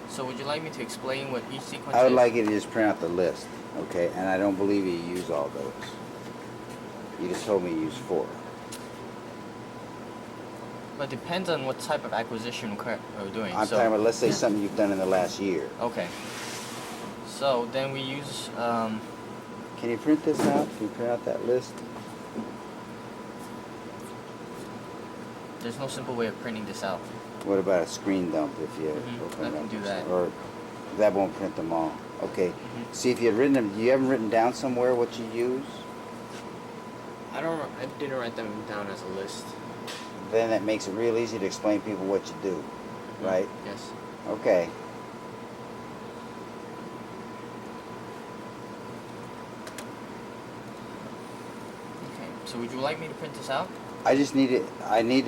So would you like me to explain what each sequence I would is? like you to just print out the list, okay? And I don't believe you use all those. You just told me you use 4. But it depends on what type of acquisition we're doing. I'm talking about, let's say, something you've done in the last year. Okay. So then we use. Can you print this out? Can you print out that list? There's no simple way of printing this out. What about a screen dump if you open I it can up? do that. Or that won't print them all. Okay. Mhm. See if you had written them. You haven't written down somewhere what you use? I didn't write them down as a list. Then that makes it real easy to explain people what you do, right? Yes. Okay. Okay. So would you like me to print this out? I just need it. I need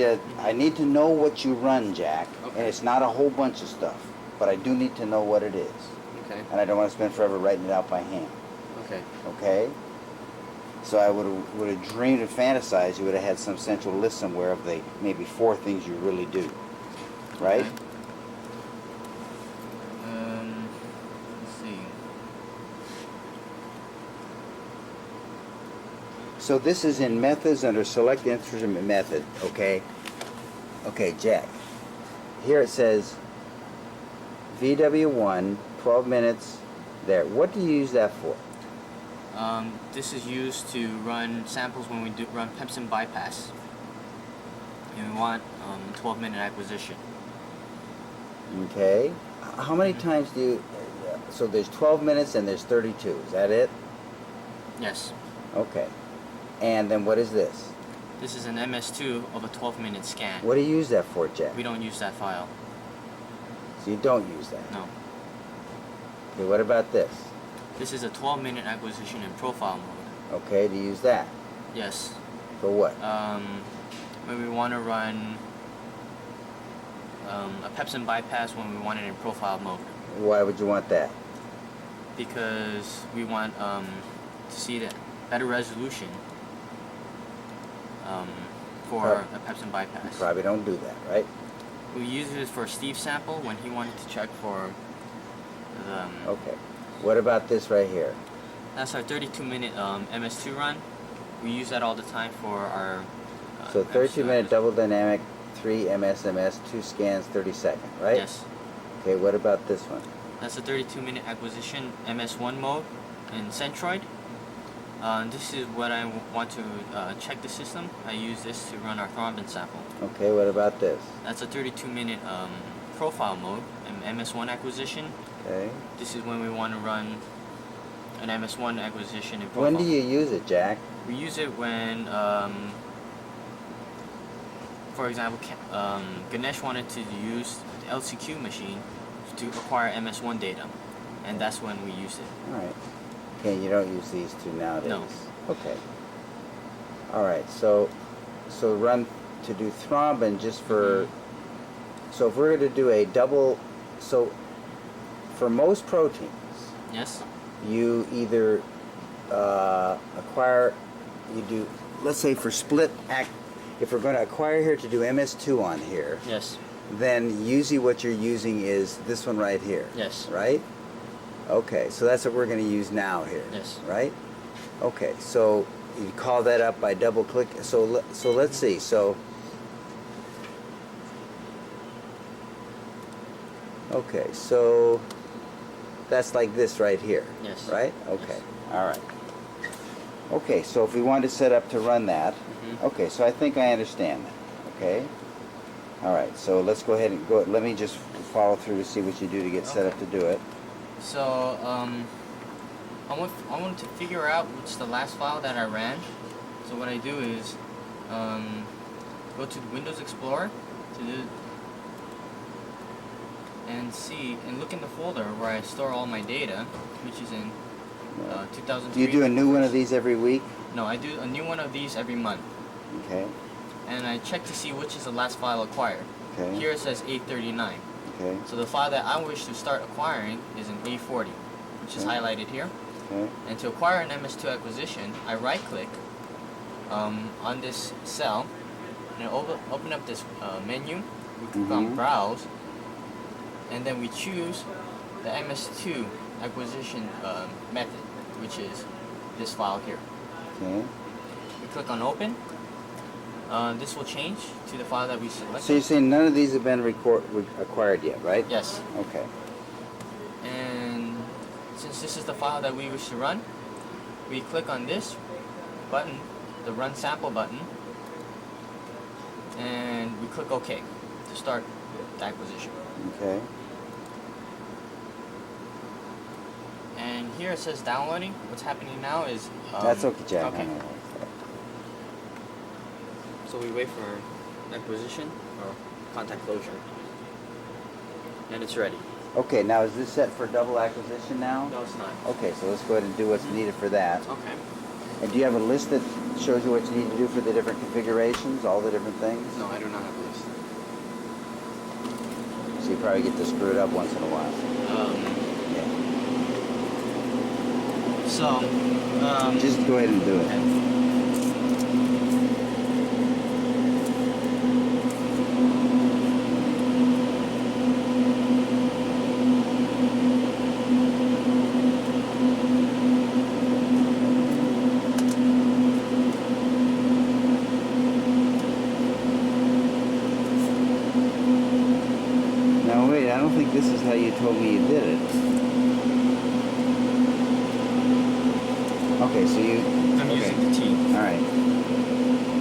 to know what you run, Jack. Okay. And it's not a whole bunch of stuff, but I do need to know what it is. Okay. And I don't want to spend forever writing it out by hand. Okay. Okay? So I would have dreamed and fantasized you would have had some central list somewhere of the maybe 4 things you really do. Right? Okay. Let's see. So this is in methods under select instrument method, okay? Okay, Jack. here it says VW1, 12 minutes there. What do you use that for? This is used to run samples when we do run Pepsin bypass. And we want 12-minute acquisition. Okay. How many times do you, so there's 12 minutes and there's 32, is that it? Yes. Okay. And then what is this? This is an MS2 of a 12-minute scan. What do you use that for, Jack? We don't use that file. So you don't use that? No. Okay, what about this? This is a 12-minute acquisition in profile mode. Okay, do you use that? Yes. For what? When we want to run a Pepsin bypass when we want it in profile mode. Why would you want that? Because we want to see the better resolution for a Pepsin bypass. Probably don't do that, right? We use it for Steve's sample when he wanted to check for the. Okay. What about this right here? That's our 32-minute MS2 run. We use that all the time for our. So 32-minute MS2. double dynamic, 3 MSMS, 2 scans, 30 second, right? Yes. Okay, what about this one? That's a 32-minute acquisition MS1 mode in Centroid. This is what I want to check the system. I use this to run our thrombin sample. Okay, what about this? That's a 32-minute profile mode, an MS1 acquisition. Okay. This is when we want to run an MS1 acquisition in profile. When do you use it, Jack? We use it when, for example, Ganesh wanted to use the LCQ machine to acquire MS1 data, and that's when we used it. All right. Okay, you don't use these two nowadays? No. Okay. All right, so run to do thrombin just for, so if we're going to do a double, so for most proteins, Yes? you either acquire, you do, let's say for split act, if we're going to acquire here to do MS2 on here, Yes. then usually what you're using is this one right here. Yes. Right? Okay, so that's what we're going to use now here. Yes. Right? Okay, so you call that up by double click. So let's see. So okay, so that's like this right here. Yes. Right? Okay. Yes. All right. Okay, so if we want to set up to run that, okay, so I think I understand that. Okay. All right, so let's go ahead and go. Let me just follow through to see what you do to get set up to do it. So, I want to figure out what's the last file that I ran. So what I do is go to Windows Explorer to do, and see and look in the folder where I store all my data, which is in 2003. Do you do a new one of these every week? No, I do a new one of these every month, Okay. and I check to see which is the last file acquired. Okay. Here it says 839. Okay. So the file that I wish to start acquiring is an A40, which is Okay. highlighted here. Okay. And to acquire an MS2 acquisition, I right-click on this cell and open up this menu. We click on Mhm. Browse, and then we choose the MS2 acquisition method, which is this file here. Okay. We click on Open. This will change to the file that we selected. So you're saying none of these have been acquired yet, right? Yes. Okay. And since this is the file that we wish to run, we click on this button, the Run Sample button, and we click OK to start the acquisition. Okay. And here it says downloading. What's happening now is That's okay, Jack. Okay. I know. So we wait for acquisition or contact closure, and it's ready. Okay, now is this set for double acquisition now? No, it's not. Okay, so let's go ahead and do what's needed for that. Okay. And do you have a list that shows you what you need to do for the different configurations, all the different things? No, I do not have a list. So you probably get this screwed up once in a while. Yeah. So Just go ahead and do it. okay. don't think this is how you told me you did it. Okay, so you. I'm okay. using the T. All right.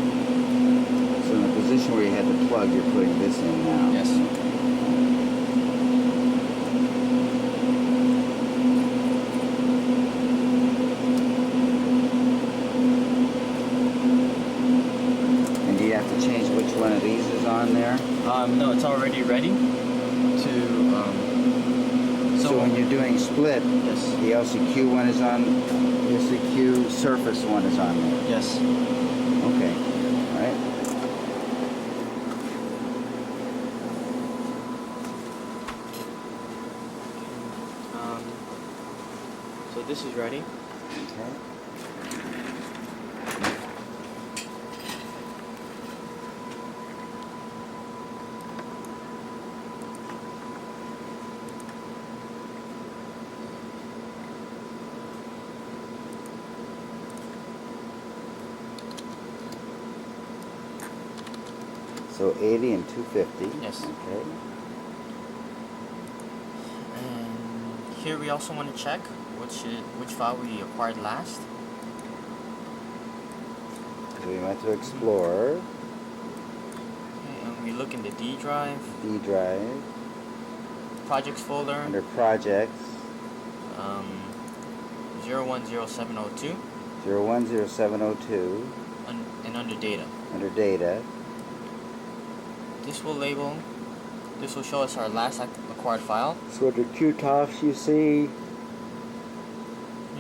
So in the position where you had the plug, you're putting this in now. Yes. And do you have to change which one of these is on there? No, it's already ready to. So when you're doing split, Yes. the LCQ one is on, the LCQ surface one is on there. Yes. Okay. All right. So this is ready. Okay. So 80 and 250. Yes. Okay. And here we also want to check which file we acquired last. So we went to Explorer, Okay, and we look in the D drive, D drive, projects folder, under Projects, 010702, 010702, and under data. under Data. This will show us our last acquired file. So under QTOFs you see,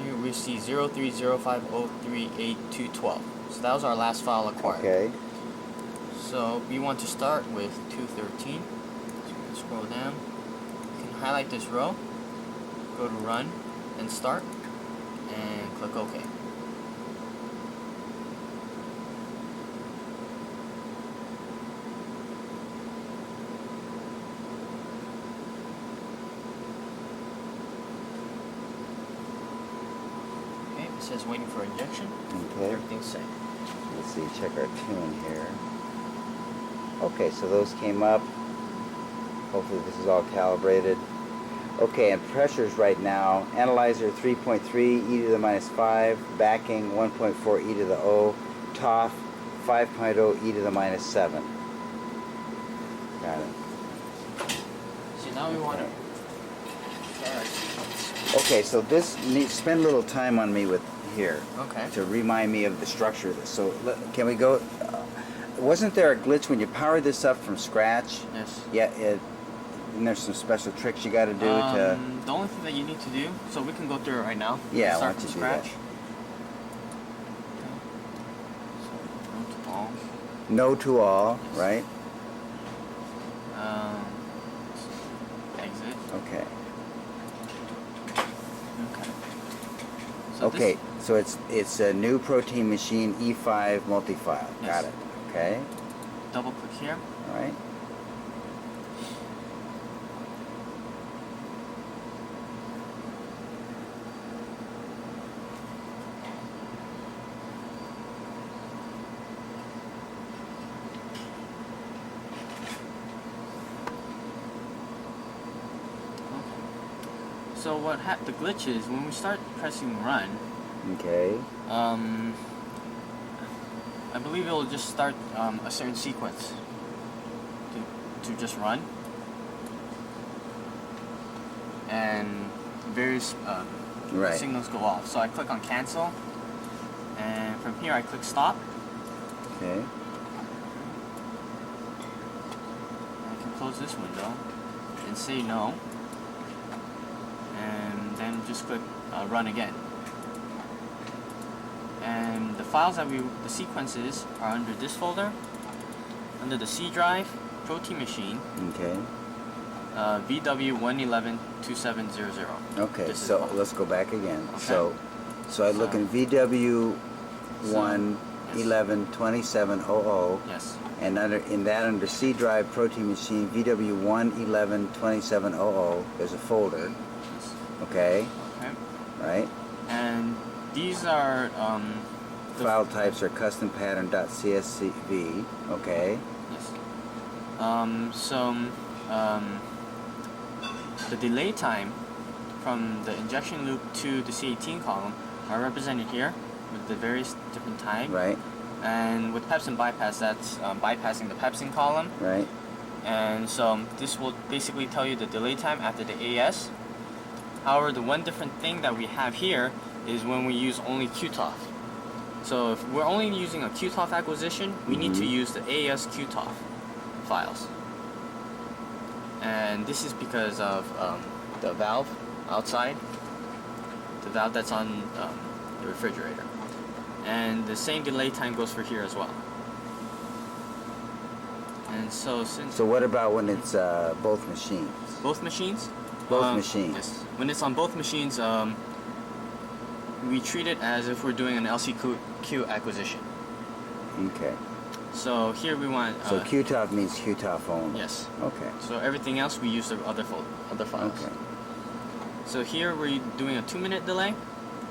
Here we see 0305038212. So that was our last file acquired. okay, So we want to start with 213. So we can scroll down. You can highlight this row, go to Run, and Start, and click OK. Okay, it says waiting for injection. okay. Everything's set. Let's see, check our tune here. Okay, so those came up. Hopefully this is all calibrated. Okay, and pressures right now, analyzer 3.3 e to the minus 5, backing 1.4 e to the O, TOF 5.0 e to the minus 7. Got it. So now we want to start our sequence. Okay, so this needs, spend a little time on me with here Okay. to remind me of the structure of this. So can we go, wasn't there a glitch when you powered this up from scratch? Yes. Yeah, and there's some special tricks you got to do to. The only thing that you need to do, so we can go through it right now. Yeah, Start why don't from you do that? scratch. Okay. So go to all. No to all, right? Exit. Okay. Okay. So Okay, this, so it's a new protein machine E5 multi-file. Yes. Got it. Okay. double click here. All right. So the glitch is when we start pressing run, Okay. I believe it will just start a certain sequence to just run, and various Right. signals go off. So I click on cancel, and from here I click stop. Okay. I can close this window and say no, and then just click run again. And the files that the sequences are under this folder, under the C drive, protein machine, Okay. VW1112700. Okay. This is So one. let's go back again. Okay. So I look in VW So, 1112700. Yes. And under C drive protein machine VW1112700, there's a folder. Yes. Okay. Okay. Right. And these are file types are custom pattern.csv. Okay. Yes. The delay time from the injection loop to the C18 column are represented here with the various different time. Right. And with Pepsin bypass, that's bypassing the Pepsin column. Right. And so this will basically tell you the delay time after the AS. However, the one different thing that we have here is when we use only QTOF. So if we're only using a QTOF acquisition, we need to use the AS QTOF files. And this is because of the valve outside, the valve that's on the refrigerator. And the same delay time goes for here as well. And so since So what about when it's both machines? both machines? Both machines. Yes. When it's on both machines, we treat it as if we're doing an LCQ acquisition. Okay. So here we want. So QTOF means QTOF only. Yes. Okay. So everything else we use the other files. Okay. So here we're doing a 2-minute delay.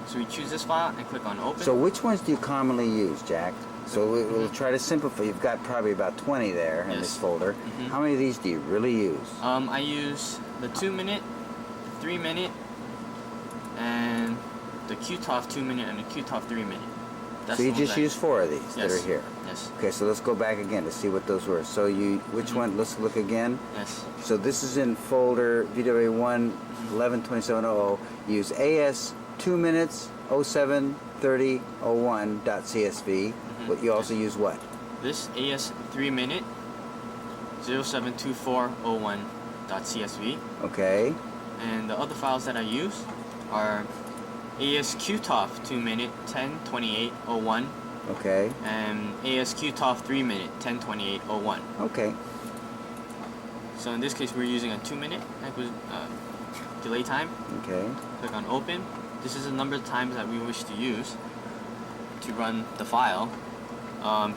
So we choose this file and click on open. So which ones do you commonly use, Jack? So we'll try to simplify. You've got probably about 20 there in Yes. this folder. Mhm. How many of these do you really use? I use the 2-minute, 3-minute, and the QTOF 2-minute and the QTOF 3-minute. That's So you the ones just I use 4 of these that Yes. are here. Yes. Okay, so let's go back again to see what those were. So which one? Let's look again. Yes. So this is in folder VWA1 112700. Use AS 2 minutes 07 30 01.csv. But you also use what? This AS 3-minute 072401.csv. Okay. And the other files that I use are ASQTOF 2-minute 102801 Okay. and ASQTOF 3-minute 102801. Okay. So in this case, we're using a 2-minute delay time. Okay. Click on open. This is the number of times that we wish to use to run the file.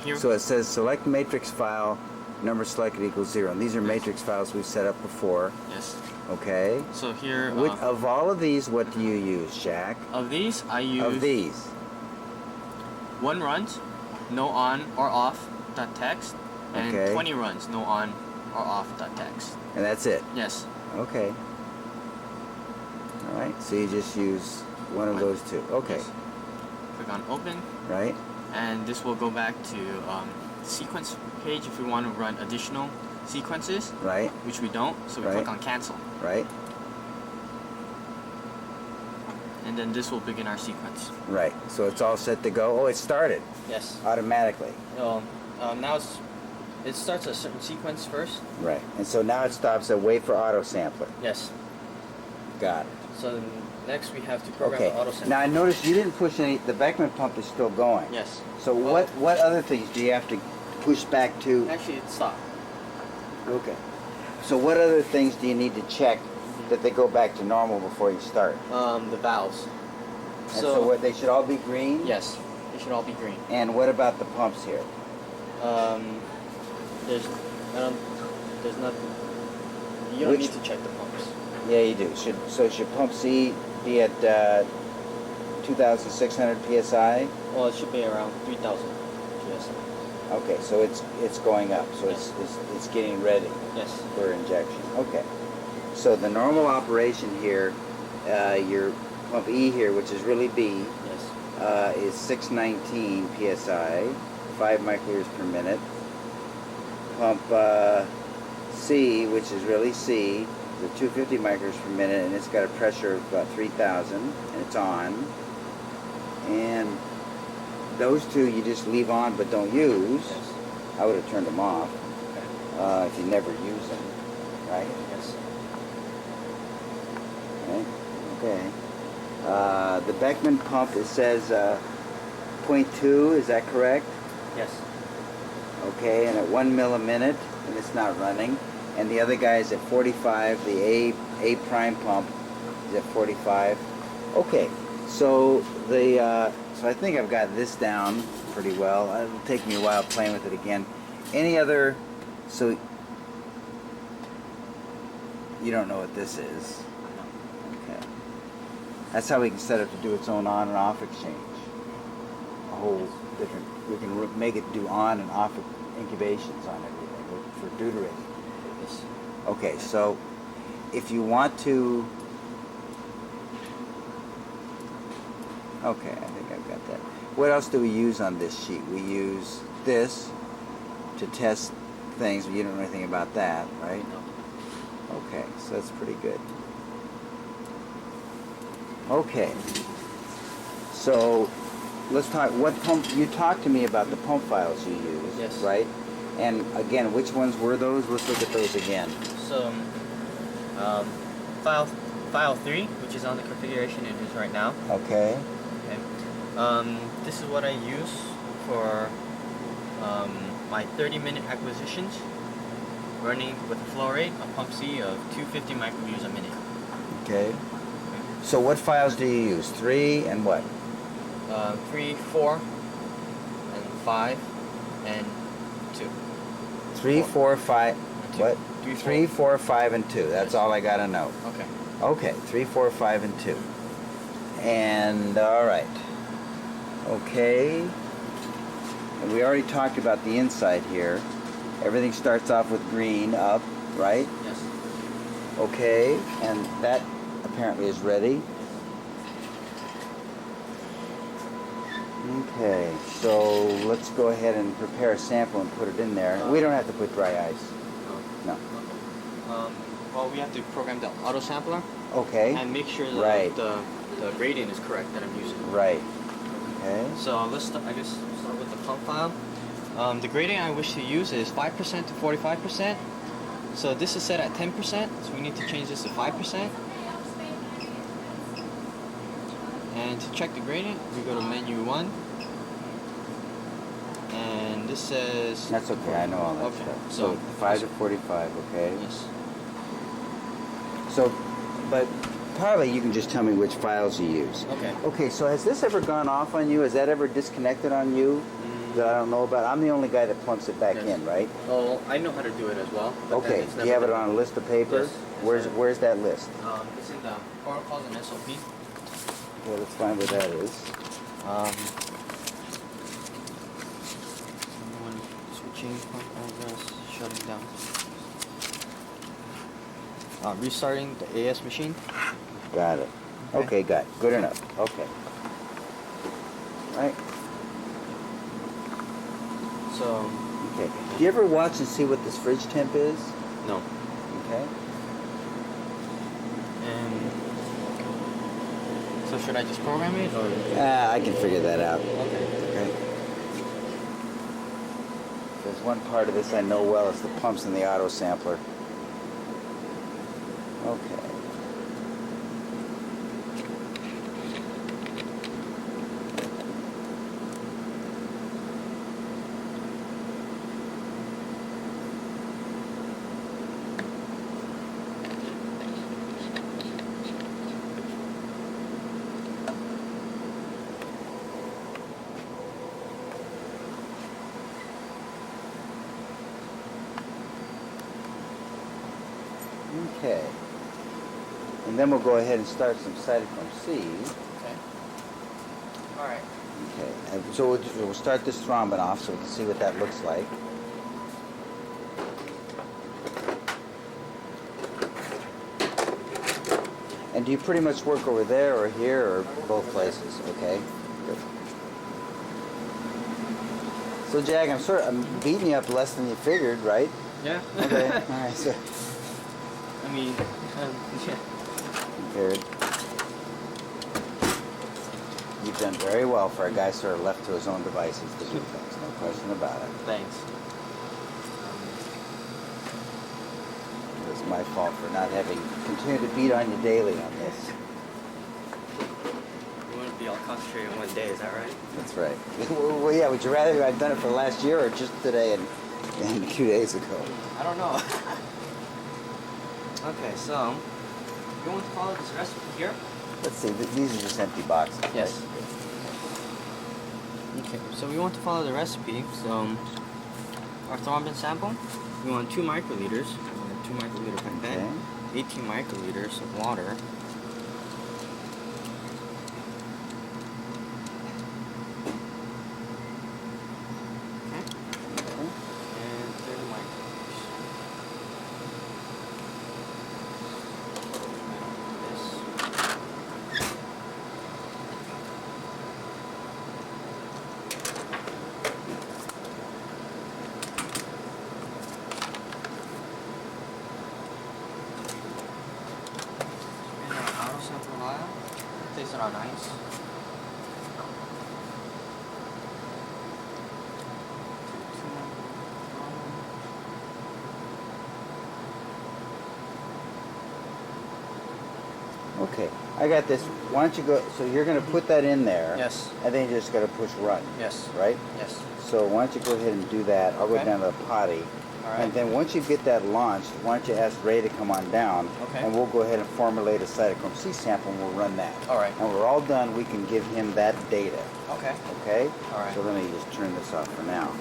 Here. So it says select matrix file, number selected equals 0. And these are matrix files we've set up before. Yes. Okay. So here. Of all of these, what do you use, Jack? Of these, I use. Of these. One runs, no on or off dot text, and Okay. 20 runs, no on or off dot text. And that's it. Yes. Okay. All right. So you just use one of those two. Okay. Yes. Click on open, Right. and this will go back to the sequence page if we want to run additional sequences, Right. which we don't. So we Right. click on cancel, Right. and then this will begin our sequence. Right. So it's all set to go. Oh, it started Yes. automatically. Now it starts a certain sequence first. Right. And so now it stops at wait for auto sampler. Yes. Got it. So next we have to program Okay. the auto sample. Now I noticed you didn't push any. The Beckman pump is still going. Yes. So what other things do you have to push back to? Actually, it stopped. Okay. So what other things do you need to check that they go back to normal before you start? The valves. And so what, they should all be green? Yes, they should all be green. And what about the pumps here? There's nothing. You don't Which- need to check the pumps. Yeah, you do. Should pump C be at 2,600 psi? Well, it should be around 3,000 psi. Okay, so it's going up. So it's getting ready Yes. for injection. Okay. So the normal operation here, your pump E here, which is really B, Yes. is 619 psi, 5 microliters per minute. Pump C, which is really C, is at 250 microliters per minute, and it's got a pressure of about 3,000, and it's on. And those two you just leave on but don't use. Yes. I would have turned them off Okay. if you never use them, right? Yes. Right? Okay. The Beckman pump, it says 0.2, is that correct? Yes. Okay, and at 1 mil a minute, and it's not running. And the other guy is at 45, the A prime pump is at 45. Okay, so so I think I've got this down pretty well. It'll take me a while playing with it again. Any other, so you don't know what this is? Okay. That's how we can set it to do its own on and off exchange. whole different. We can make it do on and off incubations on everything for deuterating. Yes. Okay, so if you want to, okay, I think I've got that. What else do we use on this sheet? We use this to test things. You don't know anything about that, right? No. Okay, so that's pretty good. Okay, so let's talk. What pump? You talked to me about the pump files you use, Yes. right? And again, which ones were those? Let's look at those again. So, file 3, which is on the configuration it is right now. Okay. Okay. This is what I use for my 30-minute acquisitions, running with a flow rate, a pump C of 250 microliters a minute. Okay. So what files do you use? 3 and what? 3, 4, and 5, and 2. 3, 4, 5. Two. What? 3, 3, 4, 5, and 2. That's all I gotta know. Okay. Okay, 3, 4, 5, and 2. And all right. Okay. And we already talked about the inside here. Everything starts off with green up, right? Yes. Okay, and that apparently is ready. Okay, so let's go ahead and prepare a sample and put it in there. We don't have to put dry ice. No. Well, we have to program the auto sampler Okay. and make sure that Right. the gradient is correct that I'm using. Right. Okay. So let's start with the pump file. The gradient I wish to use is 5% to 45%. So this is set at 10%, so we need to change this to 5%. And to check the gradient, we go to menu 1. And this says... That's okay, I know all that Okay, stuff. so- 5 to 45, okay? Yes. So, but probably you can just tell me which files you use. Okay. Okay, so has this ever gone off on you? Has that ever disconnected on you that I don't know about? I'm the only guy that plumps it back Yes. in, right? Oh, I know how to do it as well. but then Okay, it's do you have never it on a list of paper? Yes, yes, Where's I have. where's that list? It's in the protocols and SOP. Okay, let's find where that is. When switching pump address, shutting down. Restarting the AS machine. Got it. Okay, got it. Good enough. Okay. Right. So, Okay. Do you ever watch and see what this fridge temp is? no. Okay. And so should I just program it or? I can figure that out. Okay. Okay. There's one part of this I know well. It's the pumps and the auto sampler. Okay. Okay. And then we'll go ahead and start some cytochrome C. Okay. All right. Okay. And so we'll start this thrombin off so we can see what that looks like. And do you pretty much work over there or here or both places? Okay. Good. So Jack, I'm beating you up less than you figured, right? Yeah. Okay. All right. So I mean, yeah. Good. You've done very well for a guy sort of left to his own devices to do things. No question about it. Thanks. It was my fault for not having continued to beat on you daily on this. You want to be all concentrated in one day, is that right? That's right. Well, yeah, would you rather I've done it for the last year or just today and 2 days ago? I don't know. Okay, so you want to follow this recipe here? Let's see, these are just empty boxes. right? Yes. Okay, so we want to follow the recipe. So our thrombin sample, we want 2 microliters, 2 microliter pipette, Okay. 18 microliters of water. place it on ice. Okay, I got this. Why don't you go? So you're going to put that in there. Yes. And then you're just going to push run. Yes. Right. Yes. So why don't you go ahead and do that? I'll go Okay. down to the potty. All right. And then once you get that launched, why don't you ask Ray to come on down? Okay. And we'll go ahead and formulate a cytochrome C sample and we'll run that. All right. And when we're all done, we can give him that data. Okay. Okay? All right. So let me just turn this off for now.